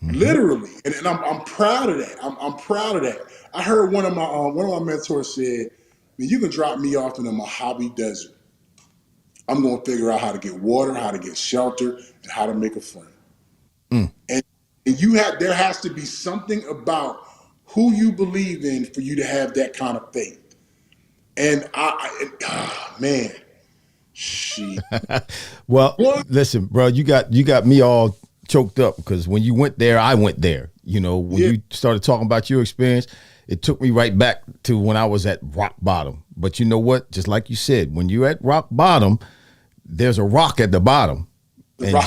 Mm-hmm. Literally, and I'm proud of that. I'm proud of that. I heard one of my mentors said, "Man, you can drop me off in the Mojave Desert. I'm going to figure out how to get water, how to get shelter, and how to make a friend." Mm. And there has to be something about who you believe in for you to have that kind of faith. And man, she Well, what? listen, bro, you got me all choked up because when you went there, I went there. When Yeah, you started talking about your experience, it took me right back to when I was at rock bottom. But you know what? Just like you said, when you're at rock bottom, there's a rock at the bottom, the and rock.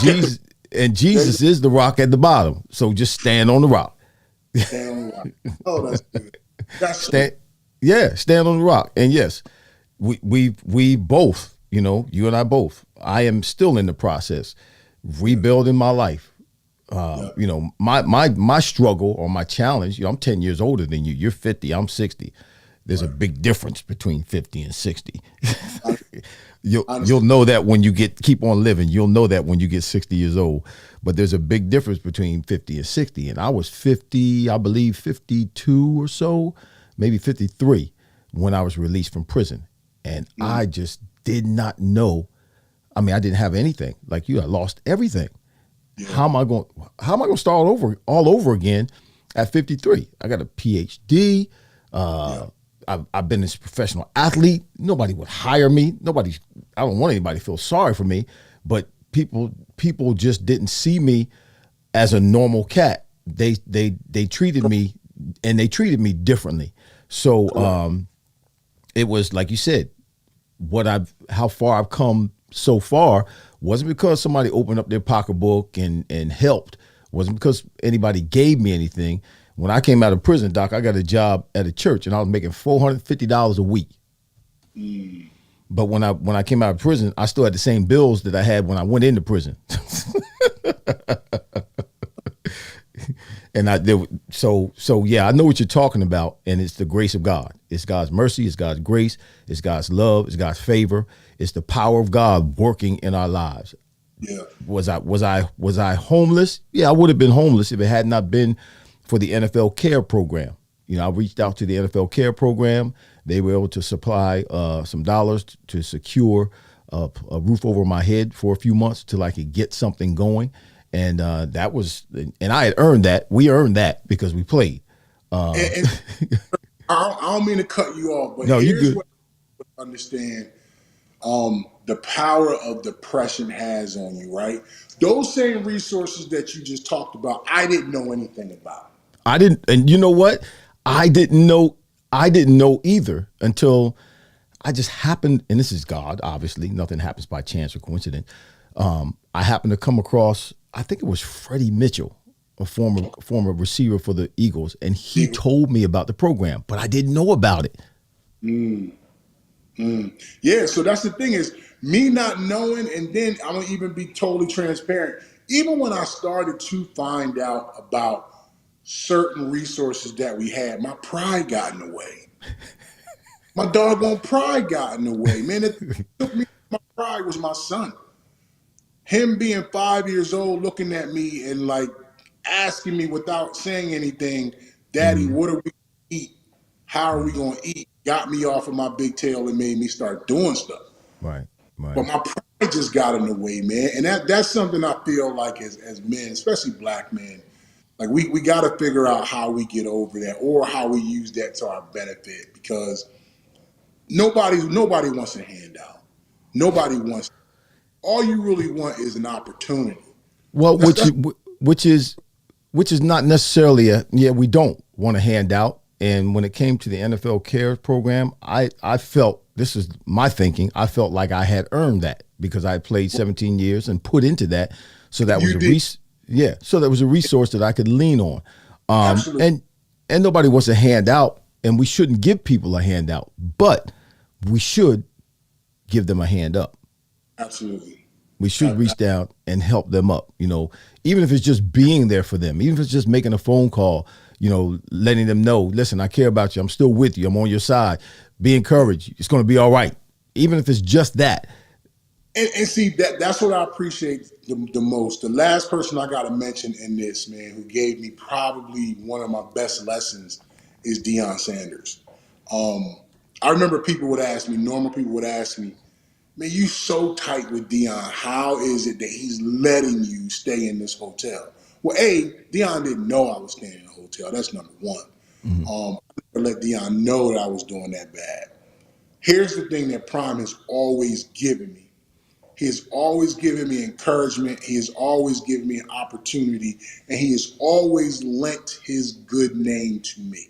Jesus is the rock at the bottom. So just stand on the rock. Damn rock. Oh, that's good. That's so Stand, yeah, stand on the rock. And yes, we both, you and I both. I am still in the process rebuilding my life. yeah. My struggle or my challenge. I'm 10 years older than you. You're 50. I'm 60. There's a Right. big difference between 50 and 60. I, you'll I you'll understand. know that when you keep on living. You'll know that when you get 60 years old. But there's a big difference between 50 and 60. And I was 50, I believe 52 or so, maybe 53 when I was released from prison. And I just did not know. I mean, I didn't have anything. Like you, I lost everything. Yeah, How am I going to start all over again at 53? I got a PhD. yeah, I've been this professional athlete. Nobody would hire me. I don't want anybody to feel sorry for me, but people just didn't see me as a normal cat. They treated me, and they treated me differently. So correct. it was like you said, how far I've come so far wasn't because somebody opened up their pocketbook and helped. Wasn't because anybody gave me anything. When I came out of prison, Doc, I got a job at a church and I was making $450 a week. But when I came out of prison, I still had the same bills that I had when I went into prison. And so yeah, I know what you're talking about, and it's the grace of God. It's God's mercy, it's God's grace, it's God's love, it's God's favor, it's the power of God working in our lives. Yeah, Was I homeless? Yeah, I would have been homeless if it had not been for the NFL Care Program. I reached out to the NFL Care Program. They were able to supply some dollars to secure a roof over my head for a few months till I could get something going. And that was, and I had earned that. We earned that because we played. and I don't mean to cut you off, but No, you here's good. what I understand: the power of depression has on you. Right? Those same resources that you just talked about, I didn't know anything about. I didn't, and you know what? I didn't know. I didn't know either until I just happened, and this is God. Obviously, nothing happens by chance or coincidence. I happened to come across, I think it was Freddie Mitchell, a former receiver for the Eagles, and he told me about the program, but I didn't know about it. Yeah, so that's the thing is me not knowing, and then I'm gonna even be totally transparent. Even when I started to find out about certain resources that we had, my pride got in the way. My doggone pride got in the way, man. It took me. My pride was my son. Him being 5 years old, looking at me and like asking me without saying anything, "Daddy, what are we gonna eat? How are we gonna eat?" Got me off of my big tail and made me start doing stuff. Right. But my pride just got in the way, man. And that's something I feel like as men, especially black men, like we got to figure out how we get over that or how we use that to our benefit, because nobody wants a handout. Nobody wants. All you really want is an opportunity. Well, That's which is not necessarily we don't want a handout. And when it came to the NFL CARES program, I felt, this is my thinking, I felt like I had earned that because I played 17 years and put into that. So that was so that was a resource that I could lean on. Absolutely. And nobody wants a handout, and we shouldn't give people a handout, but we should give them a hand up. Absolutely. We should reach down and help them up, even if it's just being there for them, even if it's just making a phone call, letting them know, listen, I care about you. I'm still with you. I'm on your side. Be encouraged. It's going to be all right. Even if it's just that. And see, that's what I appreciate the most. The last person I got to mention in this, man, who gave me probably one of my best lessons is Deion Sanders. I remember normal people would ask me, man, you so tight with Deion. How is it that he's letting you stay in this hotel? Well, Deion didn't know I was staying in a hotel. That's number one. I never let Deion know that I was doing that bad. Here's the thing that Prime has always given me. He has always given me encouragement. He has always given me an opportunity. And he has always lent his good name to me.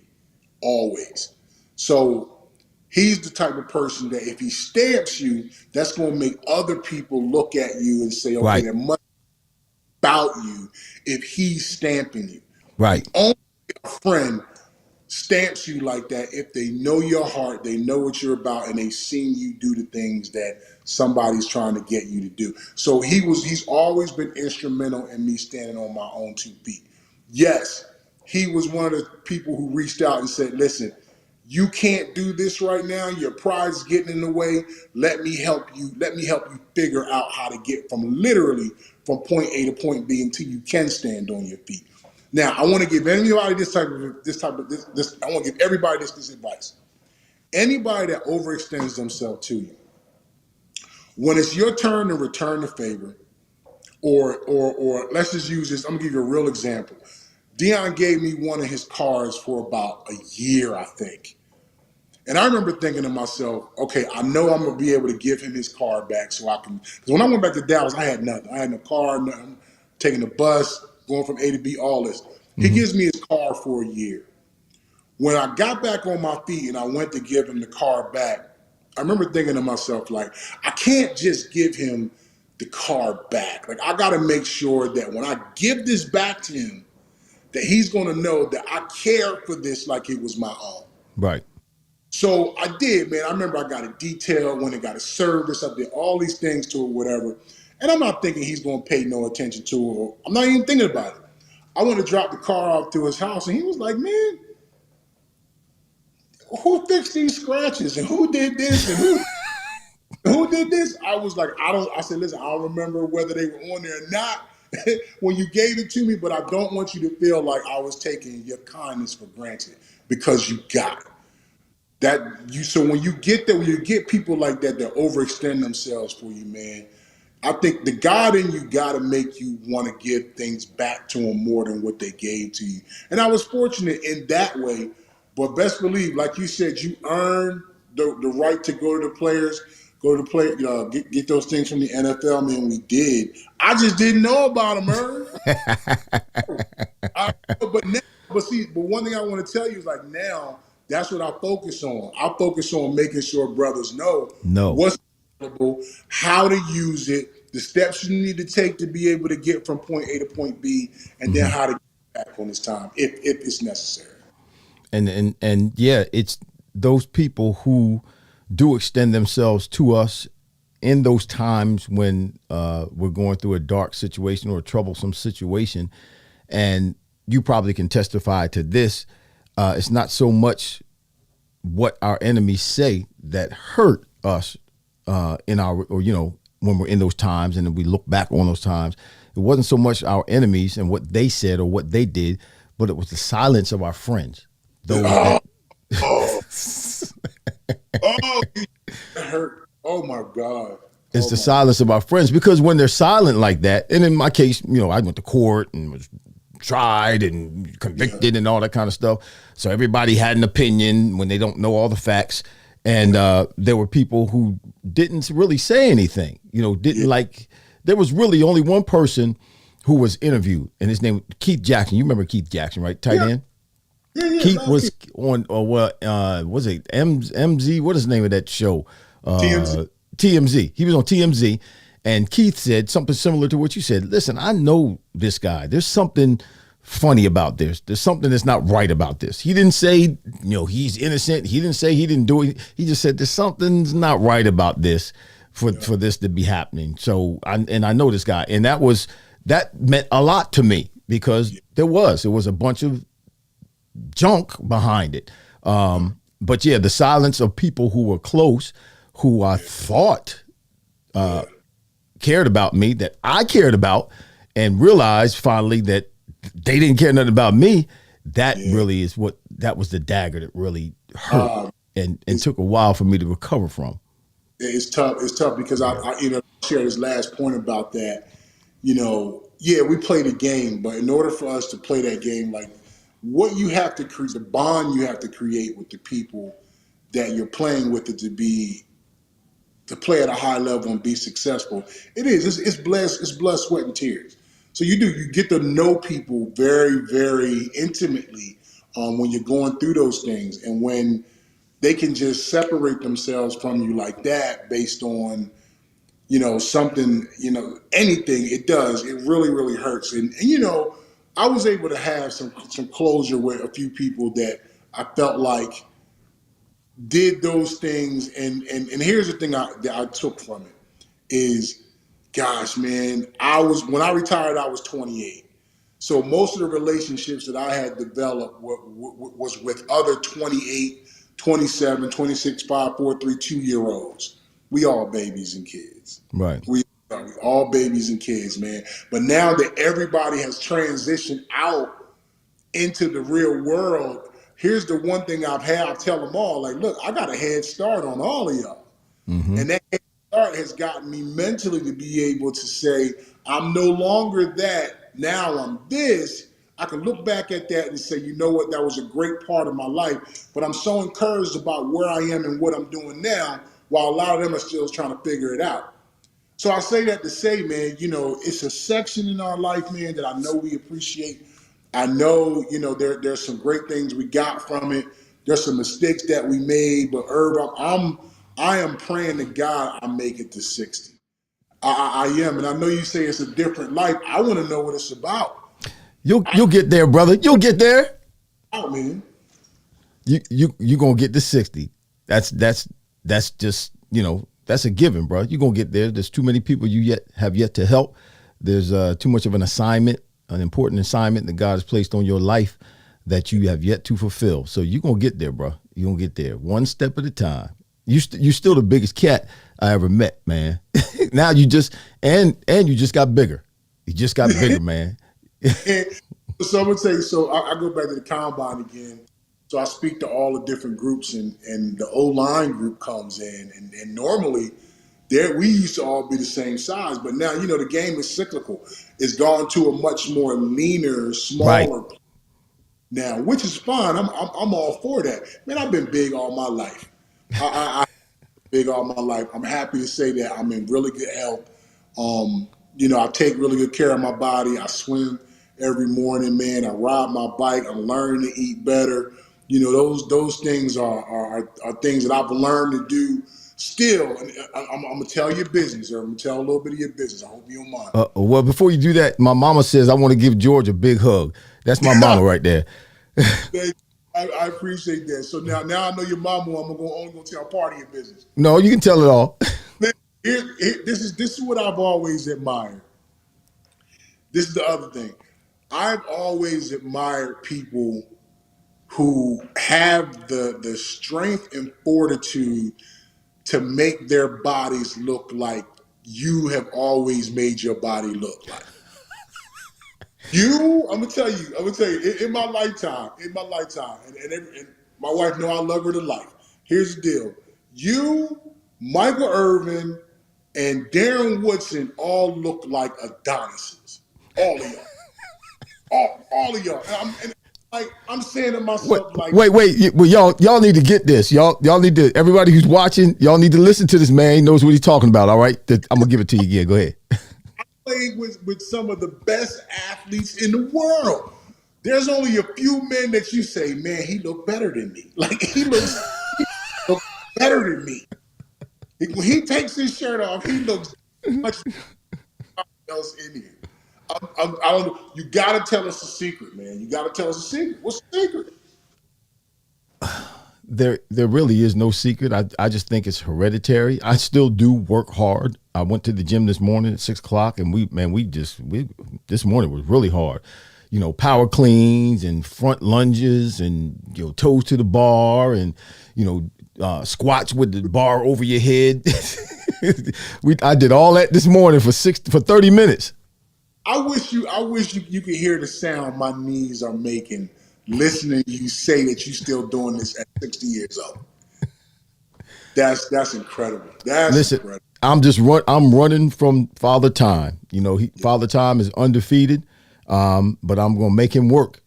Always. So he's the type of person that if he stamps you, that's going to make other people look at you and say, okay, Right. there must be about you if he's stamping you. Right. Only a friend stamps you like that if they know your heart, they know what you're about, and they've seen you do the things that somebody's trying to get you to do. So he's always been instrumental in me standing on my own 2 feet. Yes, he was one of the people who reached out and said, listen, you can't do this right now. Your pride's getting in the way. Let me help you. Let me help you figure out how to get from point A to point B until you can stand on your feet. Now, I want to give anybody this. I want to give everybody this advice. Anybody that overextends themselves to you, when it's your turn to return the favor, or let's just use this. I'm gonna give you a real example. Deion gave me one of his cars for about a year, I think. And I remember thinking to myself, okay, I know I'm gonna be able to give him his car back so I can. Because when I went back to Dallas, I had nothing. I had no car, nothing. Taking the bus, going from A to B, all this. He gives me his car for a year. When I got back on my feet and I went to give him the car back, I remember thinking to myself, like, I can't just give him the car back. Like, I got to make sure that when I give this back to him, that he's going to know that I care for this like it was my own. Right. So I did, man. I remember I got a detail, when it got a service, I did all these things to it, whatever. And I'm not thinking he's going to pay no attention to it. Or I'm not even thinking about it. I went to drop the car off to his house, and he was like, man, who fixed these scratches? And who did this? And who did this? I was like, I said, listen, I don't remember whether they were on there or not when you gave it to me, but I don't want you to feel like I was taking your kindness for granted because you got it. So when you get there, when you get people like that overextend themselves for you, man, I think the God in you got to make you want to give things back to them more than what they gave to you. And I was fortunate in that way, but best believe, like you said, you earned the right to go to the players, get those things from the NFL. Man, we did. I just didn't know about them, Irving. But one thing I want to tell you is like now, that's what I focus on. I focus on making sure brothers know No. what's available, how to use it, the steps you need to take to be able to get from point A to point B, and then how to get back when it's time, if it's necessary. And yeah, it's those people who do extend themselves to us in those times when we're going through a dark situation or a troublesome situation, and you probably can testify to this. It's not so much what our enemies say that hurt us in our, or, you know, when we're in those times and then we look back on those times. It wasn't so much our enemies and what they said or what they did, but it was the silence of our friends. Those that Oh, oh, that hurt. Oh my God. it's the silence of our friends, because when they're silent like that, and in my case, you know, I went to court and was tried and convicted and all that kind of stuff. So everybody had an opinion when they don't know all the facts. And there were people who didn't really say anything, you know, didn't like, there was really only one person who was interviewed, and his name was Keith Jackson. You remember Keith Jackson, right? Tight end. Keith was on, was it MZ? What is the name of that show? TMZ. He was on TMZ, and Keith said something similar to what you said. Listen, I know this guy. There's something funny about this. There's something that's not right about this. He didn't say, you know, he's innocent. He didn't say he didn't do it. He just said there's something's not right about this for this to be happening. So, I know this guy, and that meant a lot to me, because there was a bunch of junk behind it. But yeah, the silence of people who were close, who I thought cared about me, that I cared about, and realized finally that they didn't care nothing about me. That really is that was the dagger that really hurt and took a while for me to recover from. It's tough. It's tough because I you know, share this last point about that. You know, yeah, we played a game, but in order for us to play that game, like, what you have to create, the bond you have to create with the people that you're playing with, it to play at a high level and be successful. It's blood, sweat, and tears. So you get to know people very, very intimately when you're going through those things, and when they can just separate themselves from you like that based on, you know, something, you know, anything, it really, really hurts. And you know, I was able to have some closure with a few people that I felt like did those things. And here's the thing that I took from it is, gosh, man, when I retired, I was 28. So most of the relationships that I had developed was with other 28, 27, 26, 5, 4, 3, 2-year-olds. We all babies and kids. Right. We all babies and kids, man. But now that everybody has transitioned out into the real world, here's the one thing I tell them all, like, look, I got a head start on all of y'all. Mm-hmm. And that head start has gotten me mentally to be able to say, I'm no longer that, now I'm this. I can look back at that and say, you know what, that was a great part of my life, but I'm so encouraged about where I am and what I'm doing now, while a lot of them are still trying to figure it out. So I say that to say, man, you know, it's a section in our life, man, that I know we appreciate. I know, you know, there's some great things we got from it. There's some mistakes that we made, but Irv, I am praying to God I make it to 60. I am, and I know you say it's a different life. I want to know what it's about. You'll get there, brother. You'll get there. Oh, man. You gonna get to 60. That's just, you know, that's a given, bro. You're gonna get there. There's too many people you have yet to help. There's too much of an assignment, an important assignment that God has placed on your life that you have yet to fulfill. So you're gonna get there, bro. You're gonna get there one step at a time. You're still the biggest cat I ever met, man. Now you just and you just got bigger. You just got bigger, man. So I'm gonna tell you. So I go back to the combine again. So I speak to all the different groups, and the O-line group comes in, and normally we used to all be the same size, but now, you know, the game is cyclical. It's gone to a much more leaner, smaller. Right. Now, which is fine. I'm all for that. Man, I've been big all my life. I big all my life. I'm happy to say that I'm in really good health. You know, I take really good care of my body. I swim every morning, man. I ride my bike. I'm learning to eat better. You know, those things are things that I've learned to do still. And I'm gonna tell your business, or I'm gonna tell a little bit of your business. I hope you don't mind. Well, before you do that, my mama says I want to give George a big hug. That's my mama right there. I appreciate that. So now I know your mama. I'm only gonna tell part of your business. No, you can tell it all. This is what I've always admired. This is the other thing. I've always admired people who have the strength and fortitude to make their bodies look like you have always made your body look like. I'm gonna tell you, in my lifetime, and my wife know I love her to life. Here's the deal. You, Michael Irvin, and Darren Woodson all look like Adonises. All of y'all. All of y'all. I'm saying to myself, wait. Well, y'all need to get this. Y'all need to. Everybody who's watching, y'all need to listen to this man. He knows what he's talking about. All right, I'm gonna give it to you again. Go ahead. I played with some of the best athletes in the world. There's only a few men that you say, man, he look better than me. Like he looks better than me. When he takes his shirt off, he looks much else in here. I don't know. You got to tell us a secret, man. You got to tell us a secret. What's the secret? There really is no secret. I just think it's hereditary. I still do work hard. I went to the gym this morning at 6 o'clock, and this morning was really hard. You know, power cleans and front lunges and, you know, toes to the bar and, you know, squats with the bar over your head. I did all that this morning for 30 minutes. I wish you could hear the sound my knees are making listening to you say that you're still doing this at 60 years old. That's incredible. Listen, incredible. I'm running from Father Time. You know, Father Time is undefeated, but I'm gonna make him work.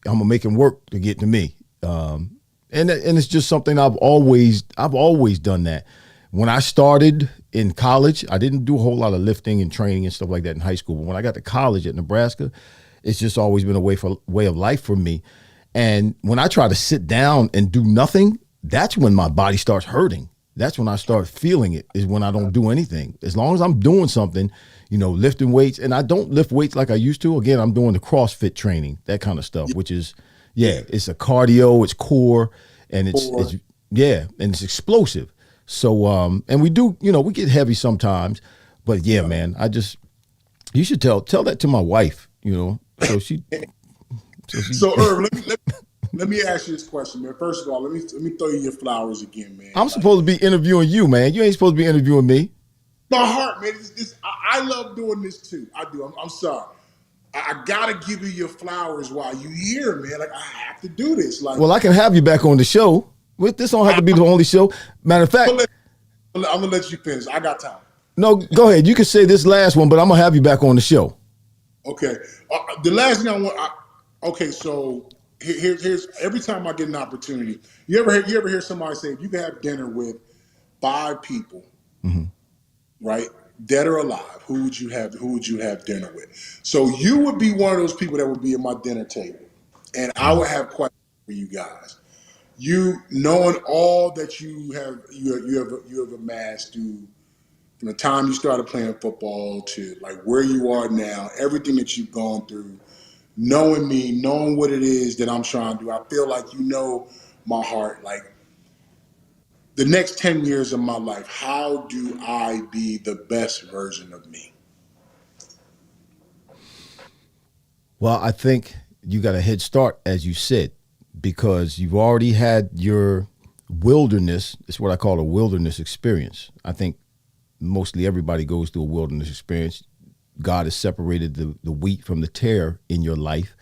I'm gonna make him work to get to me. And it's just something I've always done that. When I started in college, I didn't do a whole lot of lifting and training and stuff like that in high school. But when I got to college at Nebraska, it's just always been a way of life for me. And when I try to sit down and do nothing, that's when my body starts hurting. That's when I start feeling it, is when I don't do anything. As long as I'm doing something, you know, lifting weights, and I don't lift weights like I used to. Again, I'm doing the CrossFit training, that kind of stuff, which is, it's a cardio, it's core, and it's and it's explosive. So, and we do, you know, we get heavy sometimes, but man, you should tell that to my wife, you know, So Irv, let me ask you this question, man. First of all, let me throw you your flowers again, man. I'm supposed to be interviewing you, man. You ain't supposed to be interviewing me. My heart, man. I love doing this too. I do. I'm sorry. I gotta give you your flowers while you here, man. Like, I have to do this. Like, well, I can have you back on the show. This don't have to be the only show. Matter of fact, I'm gonna let you finish. I got time. No, go ahead. You can say this last one, but I'm gonna have you back on the show. Okay. The last thing I want. Okay, so here's every time I get an opportunity. You ever hear somebody say, if you could have dinner with 5 people, right, dead or alive, who would you have dinner with? So you would be one of those people that would be at my dinner table, and I would have questions for you guys. You knowing all that you have amassed from the time you started playing football to like where you are now, everything that you've gone through, knowing me, knowing what it is that I'm trying to do, I feel like you know my heart. Like, the next 10 years of my life, how do I be the best version of me? Well, I think you got a head start, as you said, because you've already had your wilderness. It's what I call a wilderness experience. I think mostly everybody goes through a wilderness experience. God has separated the wheat from the tare in your life,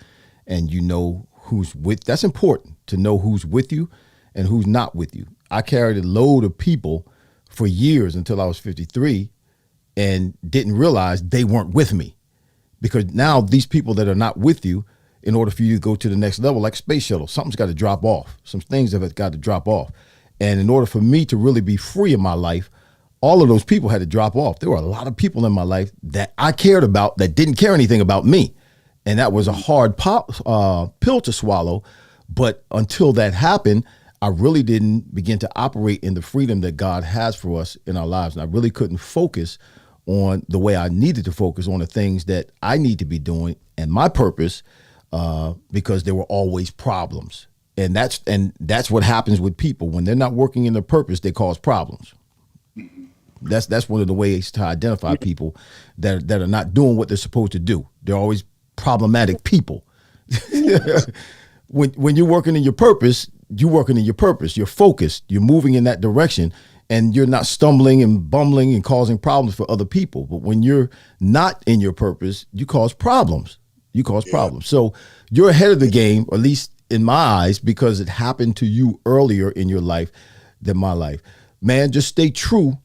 and you know who's with. That's important, to know who's with you and who's not with you. I carried a load of people for years until I was 53 and didn't realize they weren't with me, because now these people that are not with you, in order for you to go to the next level, like space shuttle, something's got to drop off. Some things have got to drop off. And in order for me to really be free in my life, all of those people had to drop off. There were a lot of people in my life that I cared about that didn't care anything about me. And that was a hard pill to swallow. But until that happened, I really didn't begin to operate in the freedom that God has for us in our lives. And I really couldn't focus on the way I needed to focus on the things that I need to be doing and my purpose, because there were always problems. And that's what happens with people. When they're not working in their purpose, they cause problems. That's one of the ways to identify people that are not doing what they're supposed to do. They're always problematic people. Ooh, that's When you're working in your purpose, you're working in your purpose. You're focused. You're moving in that direction, and you're not stumbling and bumbling and causing problems for other people. But when you're not in your purpose, you cause problems. You cause yeah. problems. So you're ahead of the game, or at least in my eyes, because it happened to you earlier in your life than my life. Man, just stay true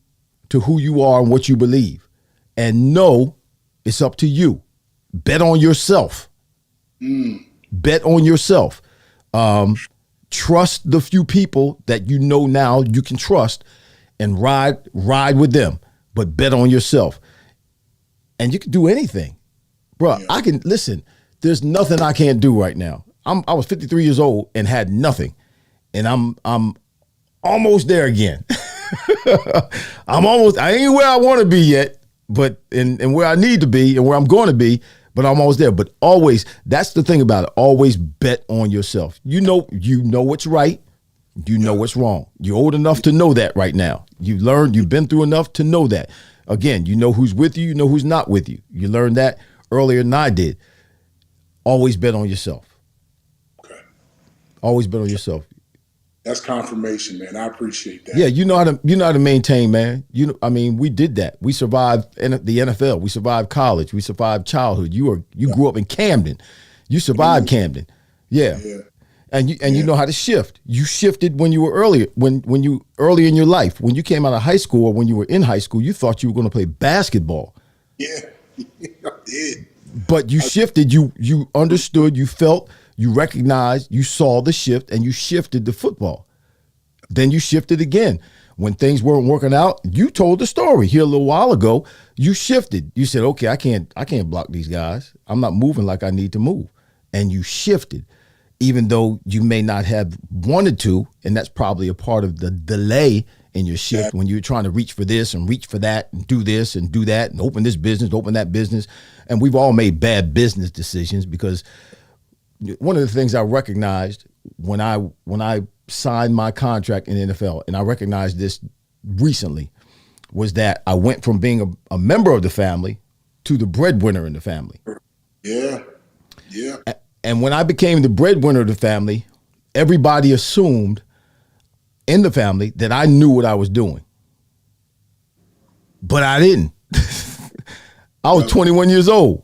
to who you are and what you believe, and know it's up to you. Bet on yourself. Bet on yourself. Trust the few people that you know now you can trust, and ride with them, but bet on yourself. And you can do anything, bro. Yeah. I can listen. There's nothing I can't do right now. I was 53 years old and had nothing, and I'm almost there again. I ain't where I want to be yet, but and where I need to be and where I'm going to be, but I'm almost there. But always, that's the thing about it. Always bet on yourself. You know what's right. You know what's wrong. You're old enough to know that right now. You've been through enough to know that. Again, you know who's with you, you know who's not with you. You learned that earlier than I did. Always bet on yourself. Okay. Always bet on yourself. That's confirmation, man. I appreciate that. Yeah, you know how to maintain, man. We did that. We survived the NFL. We survived college. We survived childhood. You grew up in Camden. You survived Camden. Yeah. Yeah. And you know how to shift. You shifted when you were earlier, when you early in your life. When you came out of high school, or when you were in high school, you thought you were going to play basketball. Yeah. I did. But you shifted, you understood, you felt, you recognized, you saw the shift, and you shifted to football. Then you shifted again. When things weren't working out, you told the story here a little while ago. You shifted. You said, okay, I can't block these guys. I'm not moving like I need to move. And you shifted, even though you may not have wanted to, and that's probably a part of the delay in your shift when you're trying to reach for this and reach for that and do this and do that and open this business, open that business. And we've all made bad business decisions, because one of the things I recognized when I signed my contract in the NFL, and I recognized this recently, was that I went from being a member of the family to the breadwinner in the family. Yeah. Yeah. And when I became the breadwinner of the family, everybody assumed in the family that I knew what I was doing. But I didn't. I was 21 years old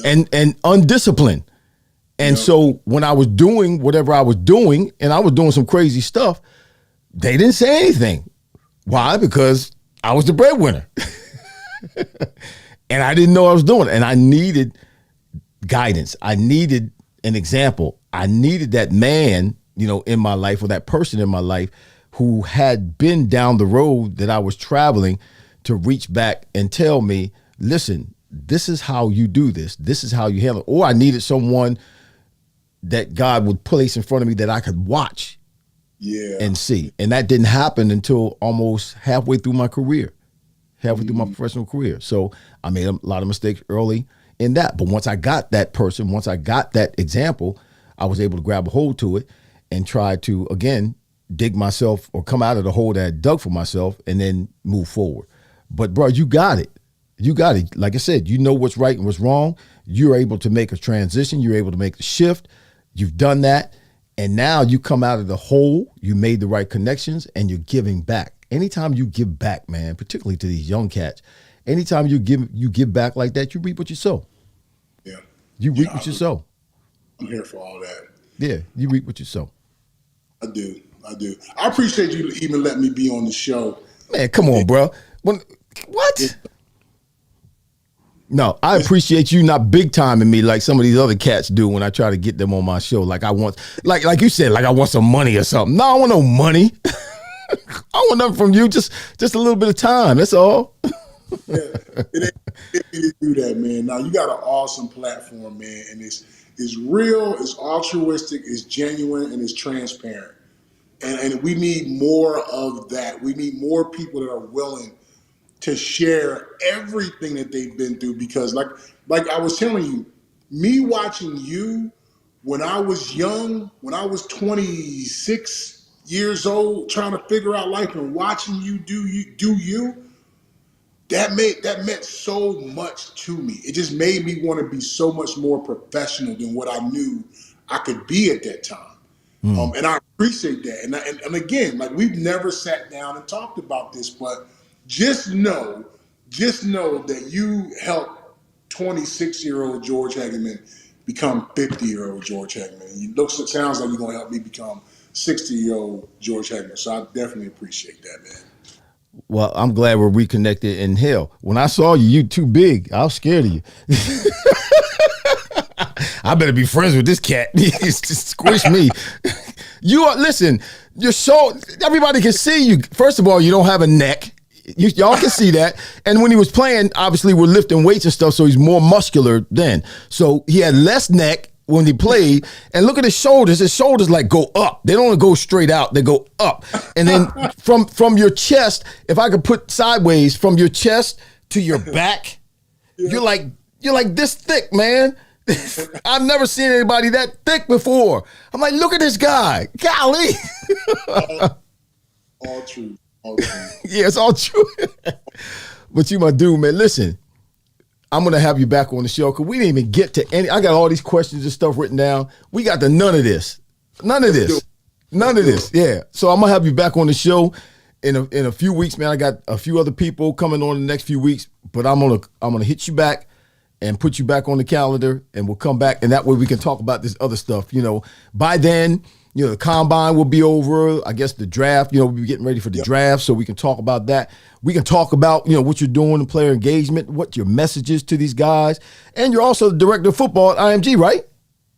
and undisciplined. And so when I was doing whatever I was doing, and I was doing some crazy stuff, they didn't say anything. Why? Because I was the breadwinner. And I didn't know what I was doing. And I needed guidance. I needed an example. I needed that man, in my life, or that person in my life who had been down the road that I was traveling, to reach back and tell me, listen, this is how you do this. This is how you handle it. Or I needed someone that God would place in front of me that I could watch and see. And that didn't happen until almost halfway through my career, through my professional career. So I made a lot of mistakes early in that. But once I got that person, once I got that example, I was able to grab a hold to it and try to, again, dig myself or come out of the hole that I dug for myself and then move forward. But bro, you got it. You got it. Like I said, you know what's right and what's wrong. You're able to make a transition. You're able to make the shift. You've done that. And now you come out of the hole. You made the right connections and you're giving back. Anytime you give back, man, particularly to these young cats, anytime you give back like that, you reap what you sow. Yeah. You reap what you sow. I'm here for all that. Yeah, you reap what you sow. I do. I appreciate you even letting me be on the show. Man, come on, bro. What? No, I appreciate you not big timing me like some of these other cats do when I try to get them on my show. Like I want, like you said, like I want some money or something. No, I want no money. I want nothing from you. Just a little bit of time. That's all. Yeah, it ain't easy to do that, man. Now you got an awesome platform, man, and it's real, it's altruistic, it's genuine, and it's transparent. And we need more of that. We need more people that are willing to share everything that they've been through, because like I was telling you, me watching you when I was young, when I was 26 years old, trying to figure out life and watching you do you, that meant so much to me. It just made me want to be so much more professional than what I knew I could be at that time. And I appreciate that. And again, like we've never sat down and talked about this, but just know, just know that you helped 26-year-old George Hegamin become 50-year-old George Hegamin. It sounds like you're gonna help me become 60-year-old George Hegamin. So I definitely appreciate that, man. Well, I'm glad we're reconnected. In hell, when I saw you, you too big. I was scared of you. I better be friends with this cat. He's just squish me. You are, listen, you're so, everybody can see you. First of all, you don't have a neck. Y'all can see that. And when he was playing, obviously we're lifting weights and stuff, so he's more muscular then. So he had less neck when he played. And look at his shoulders. His shoulders like go up. They don't go straight out. They go up. And then from your chest, if I could put sideways from your chest to your back, you're like this thick, man. I've never seen anybody that thick before. I'm like, look at this guy. Golly. All true. All true. Yeah, it's all true. But you, my dude, man, listen, I'm going to have you back on the show because we didn't even get to any. I got all these questions and stuff written down. We got to none of this. None of this. None of this. Yeah. So I'm going to have you back on the show in a few weeks, man. I got a few other people coming on in the next few weeks, but I'm gonna hit you back and put you back on the calendar, and we'll come back, and that way we can talk about this other stuff. You know, by then, you know, the combine will be over. I guess the draft, you know, we'll be getting ready for the draft, so we can talk about that. We can talk about, you know, what you're doing in player engagement, what your message is to these guys, and you're also the director of football at IMG, right?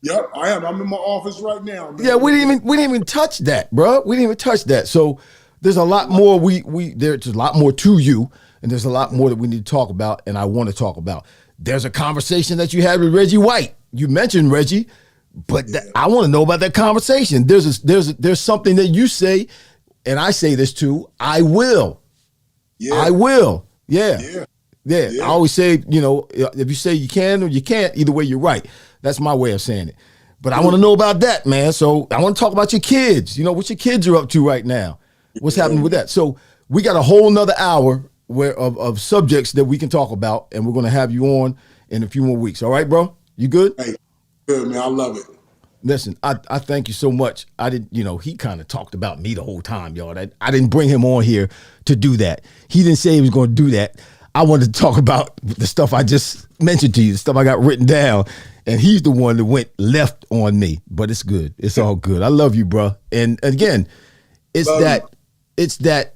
Yep, I am. I'm in my office right now, man. Yeah, we didn't even touch that, bro. We didn't even touch that. So there's a lot more. There's a lot more to you, and there's a lot more that we need to talk about, and I want to talk about. There's a conversation that you had with Reggie White. You mentioned Reggie, but I want to know about that conversation. There's something that you say, and I say this too. I will. Yeah. I will. Yeah. I always say, you know, if you say you can or you can't, either way you're right. That's my way of saying it. But I want to know about that, man. So I want to talk about your kids. You know, what your kids are up to right now. What's happening with that? So we got a whole nother hour of subjects that we can talk about, and we're going to have you on in a few more weeks. All right, bro? You good? Hey, good, man. I love it. Listen, I thank you so much. I didn't, you know, he kind of talked about me the whole time, y'all. I didn't bring him on here to do that. He didn't say he was going to do that. I wanted to talk about the stuff I just mentioned to you, the stuff I got written down, and he's the one that went left on me. But it's good. It's all good. I love you, bro. And again, it's that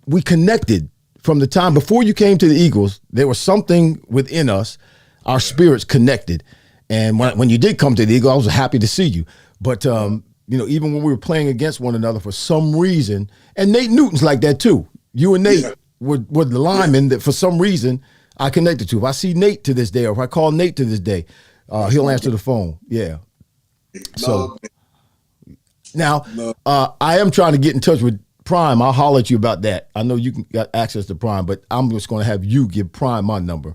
we connected from the time before you came to the Eagles. There was something within us, our spirits connected. And when you did come to the Eagles, I was happy to see you. But you know, even when we were playing against one another for some reason, and Nate Newton's like that too. You and Nate were the linemen that for some reason I connected to. If I see Nate to this day, or if I call Nate to this day, he'll answer the phone. Yeah. So now I am trying to get in touch with Prime. I'll holler at you about that. I know you got access to Prime, but I'm just going to have you give Prime my number.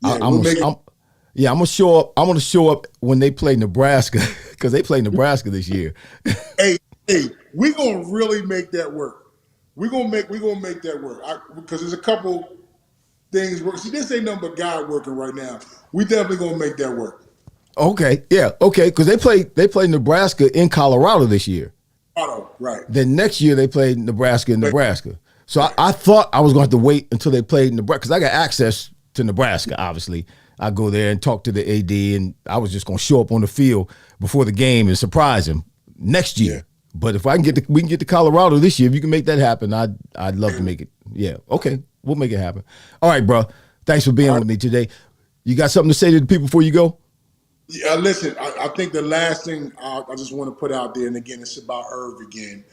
I'm gonna show up. I'm gonna show up when they play Nebraska because they play Nebraska this year. Hey, we're gonna really make that work. We're gonna make that work because there's a couple things. See, this ain't nothing but God working right now. We definitely gonna make that work. Okay, yeah, okay, because they play Nebraska in Colorado this year. Right. Then next year they played Nebraska in Nebraska. So I thought I was going to have to wait until they played Nebraska because I got access to Nebraska. Obviously, I go there and talk to the AD, and I was just going to show up on the field before the game and surprise him next year. Yeah. But if we can get to Colorado this year, if you can make that happen, I'd love to make it. Yeah, okay, we'll make it happen. All right, bro. Thanks for being with me today. You got something to say to the people before you go? Yeah, listen, I think the last thing I just want to put out there, and again, it's about Irving again.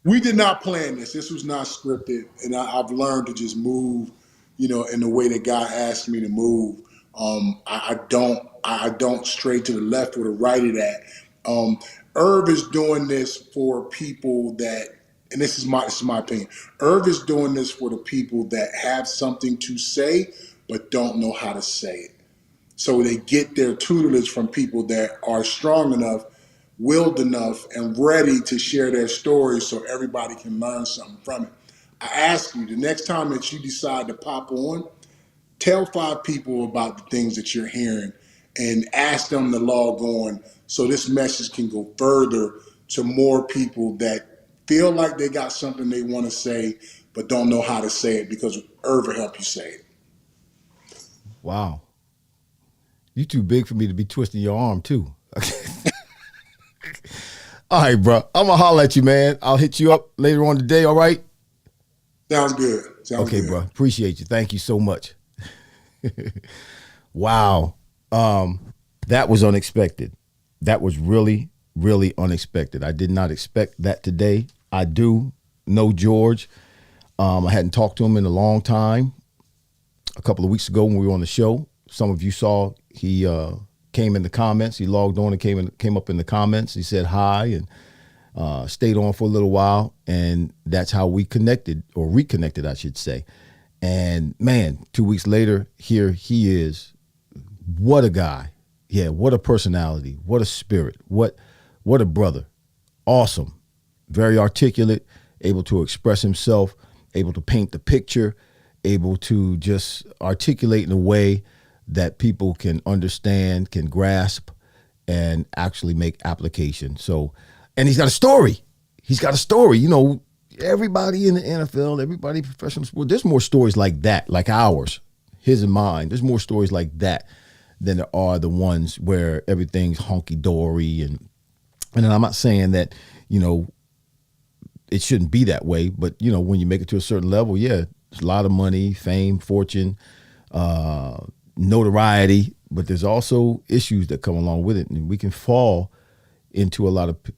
We did not plan this. This was not scripted, and I've learned to just move, you know, in the way that God asked me to move. I don't stray to the left or the right of that. Irv is doing this for people that, and this is my opinion. Irv is doing this for the people that have something to say but don't know how to say it. So they get their tutelage from people that are strong enough willed enough and ready to share their stories so everybody can learn something from it. I ask you, the next time that you decide to pop on, tell 5 people about the things that you're hearing and ask them to log on so this message can go further to more people that feel like they got something they want to say but don't know how to say it, because Irving help you say it. Wow. You too big for me to be twisting your arm too. All right, bro. I'm going to holler at you, man. I'll hit you up later on today, all right? Sounds good. Sounds okay, good. Bro. Appreciate you. Thank you so much. Wow. That was unexpected. That was really, really unexpected. I did not expect that today. I do know George. I hadn't talked to him in a long time. A couple of weeks ago when we were on the show, some of you saw he came in the comments. He logged on and came up in the comments. He said hi and stayed on for a little while. And that's how we connected, or reconnected, I should say. And man, 2 weeks later, here he is. What a guy. Yeah, what a personality. What a spirit. What a brother. Awesome. Very articulate, able to express himself, able to paint the picture, able to just articulate in a way that people can understand, can grasp, and actually make application. So, and he's got a story. He's got a story. You know, everybody in the NFL, everybody in professional sport, there's more stories like that, like ours, his and mine. There's more stories like that than there are the ones where everything's hunky-dory. And I'm not saying that, you know, it shouldn't be that way, but, you know, when you make it to a certain level, yeah, there's a lot of money, fame, fortune, notoriety, but there's also issues that come along with it. And we can fall into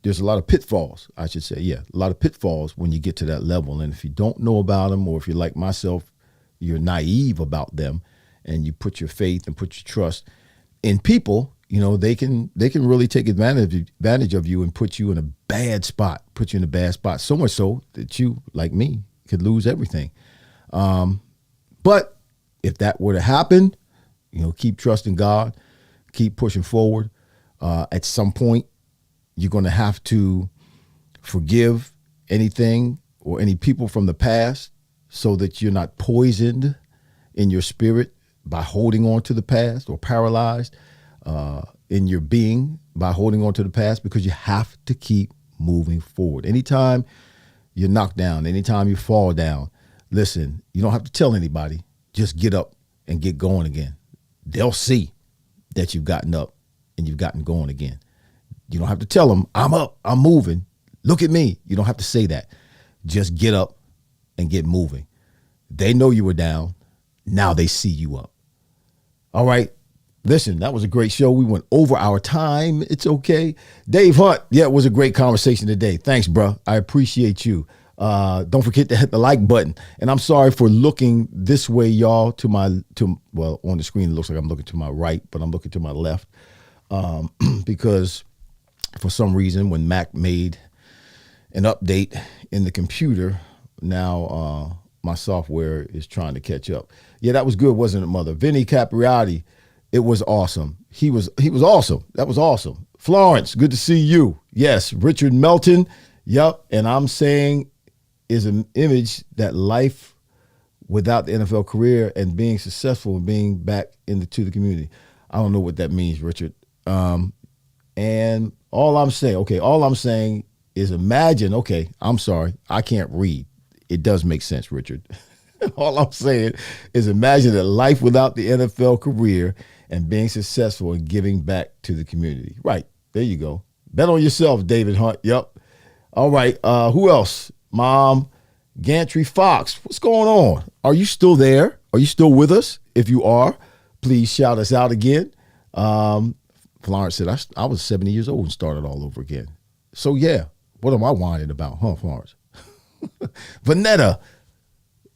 there's a lot of pitfalls, I should say. Yeah, a lot of pitfalls when you get to that level. And if you don't know about them, or if you're like myself, you're naive about them, and you put your faith and put your trust in people, you know, they can really take advantage of you and put you in a bad spot, so much so that you, like me, could lose everything. But if that were to happen, you know, keep trusting God, keep pushing forward. At some point, you're going to have to forgive anything or any people from the past so that you're not poisoned in your spirit by holding on to the past, or paralyzed in your being by holding on to the past, because you have to keep moving forward. Anytime you're knocked down, anytime you fall down, listen, you don't have to tell anybody. Just get up and get going again. They'll see that you've gotten up and you've gotten going again. You don't have to tell them, I'm up, I'm moving. Look at me. You don't have to say that. Just get up and get moving. They know you were down. Now they see you up. All right. Listen, that was a great show. We went over our time. It's okay. Dave Hunt. Yeah, it was a great conversation today. Thanks, bro. I appreciate you. Don't forget to hit the like button. And I'm sorry for looking this way, y'all, well, on the screen, it looks like I'm looking to my right, but I'm looking to my left. Because for some reason, when Mac made an update in the computer, now my software is trying to catch up. Yeah, that was good, wasn't it, Mother? Vinny Capriati, it was awesome. He was awesome. That was awesome. Florence, good to see you. Yes, Richard Melton. Yep. And I'm saying is an image that life without the NFL career and being successful and being back to the community. I don't know what that means, Richard. And all I'm saying is imagine, okay, I'm sorry, I can't read. It does make sense, Richard. All I'm saying is imagine a life without the NFL career and being successful and giving back to the community. Right. There you go. Bet on yourself, David Hunt. Yep. All right. Who else? Mom, Gantry Fox. What's going on? Are you still there? Are you still with us? If you are, please shout us out again. Florence said, I was 70 years old and started all over again. So, yeah. What am I whining about? Huh, Florence? Vanetta.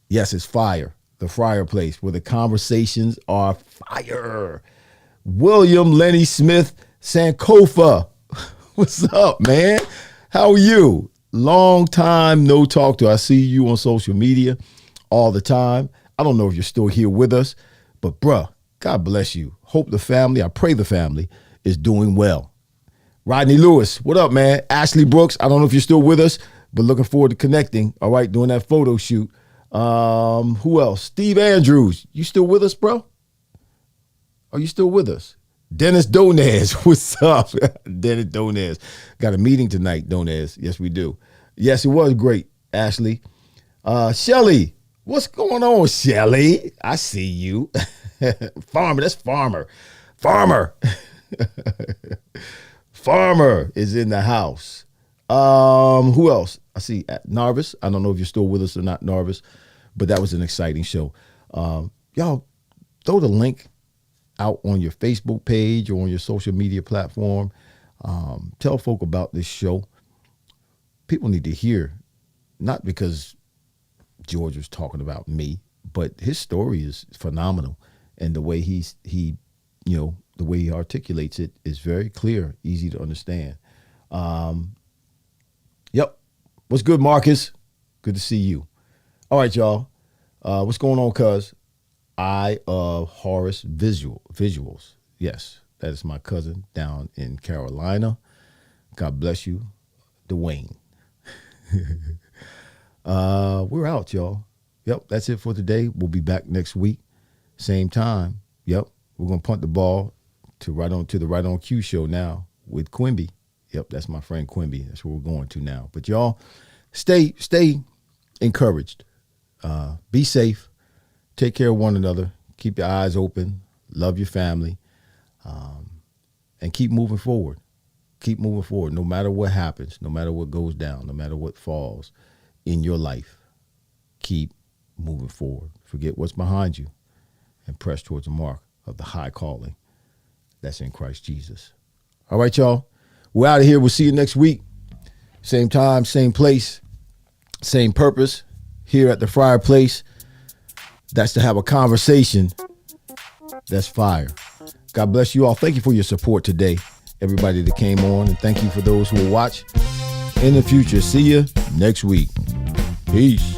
Yes, it's fire. The Fryar PLace, where the conversations are fire. William Lenny Smith Sankofa. What's up, man? How are you? Long time no talk to. I see you on social media all the time. I don't know if you're still here with us, but bruh, God bless you. Hope the family, I pray the family is doing well. Rodney Lewis, what up, man? Ashley Brooks, I don't know if you're still with us, but looking forward to connecting. All right, doing that photo shoot. Who else? Steve Andrews, you still with us, bro? Are you still with us? Dennis Donez, what's up? Dennis Donez. Got a meeting tonight, Donez. Yes, we do. Yes, it was great, Ashley. Shelly, what's going on, Shelly? I see you. Farmer, that's Farmer. Farmer. Farmer is in the house. Who else? I see Narvis. I don't know if you're still with us or not, Narvis, but that was an exciting show. Y'all throw the link out on your Facebook page or on your social media platform. Tell folk about this show. People need to hear, not because George was talking about me, but his story is phenomenal. And the way the way he articulates it is very clear, easy to understand. Yep. What's good, Marcus? Good to see you. All right, y'all. What's going on, cuz? Eye of Horus Visuals. Yes, that is my cousin down in Carolina. God bless you, Dwayne. We're out, y'all. Yep, that's it for today. We'll be back next week. Same time. Yep. We're gonna punt the ball to the Right On Cue show now with Quimby. Yep, that's my friend Quimby. That's where we're going to now. But y'all, stay encouraged. Be safe. Take care of one another. Keep your eyes open. Love your family. And keep moving forward. Keep moving forward. No matter what happens, no matter what goes down, no matter what falls in your life, keep moving forward. Forget what's behind you and press towards the mark of the high calling that's in Christ Jesus. All right, y'all. We're out of here. We'll see you next week. Same time, same place, same purpose here at the Fryar PLace. That's to have a conversation that's fire. God bless you all. Thank you for your support today, everybody that came on, and thank you for those who will watch in the future. See you next week. Peace.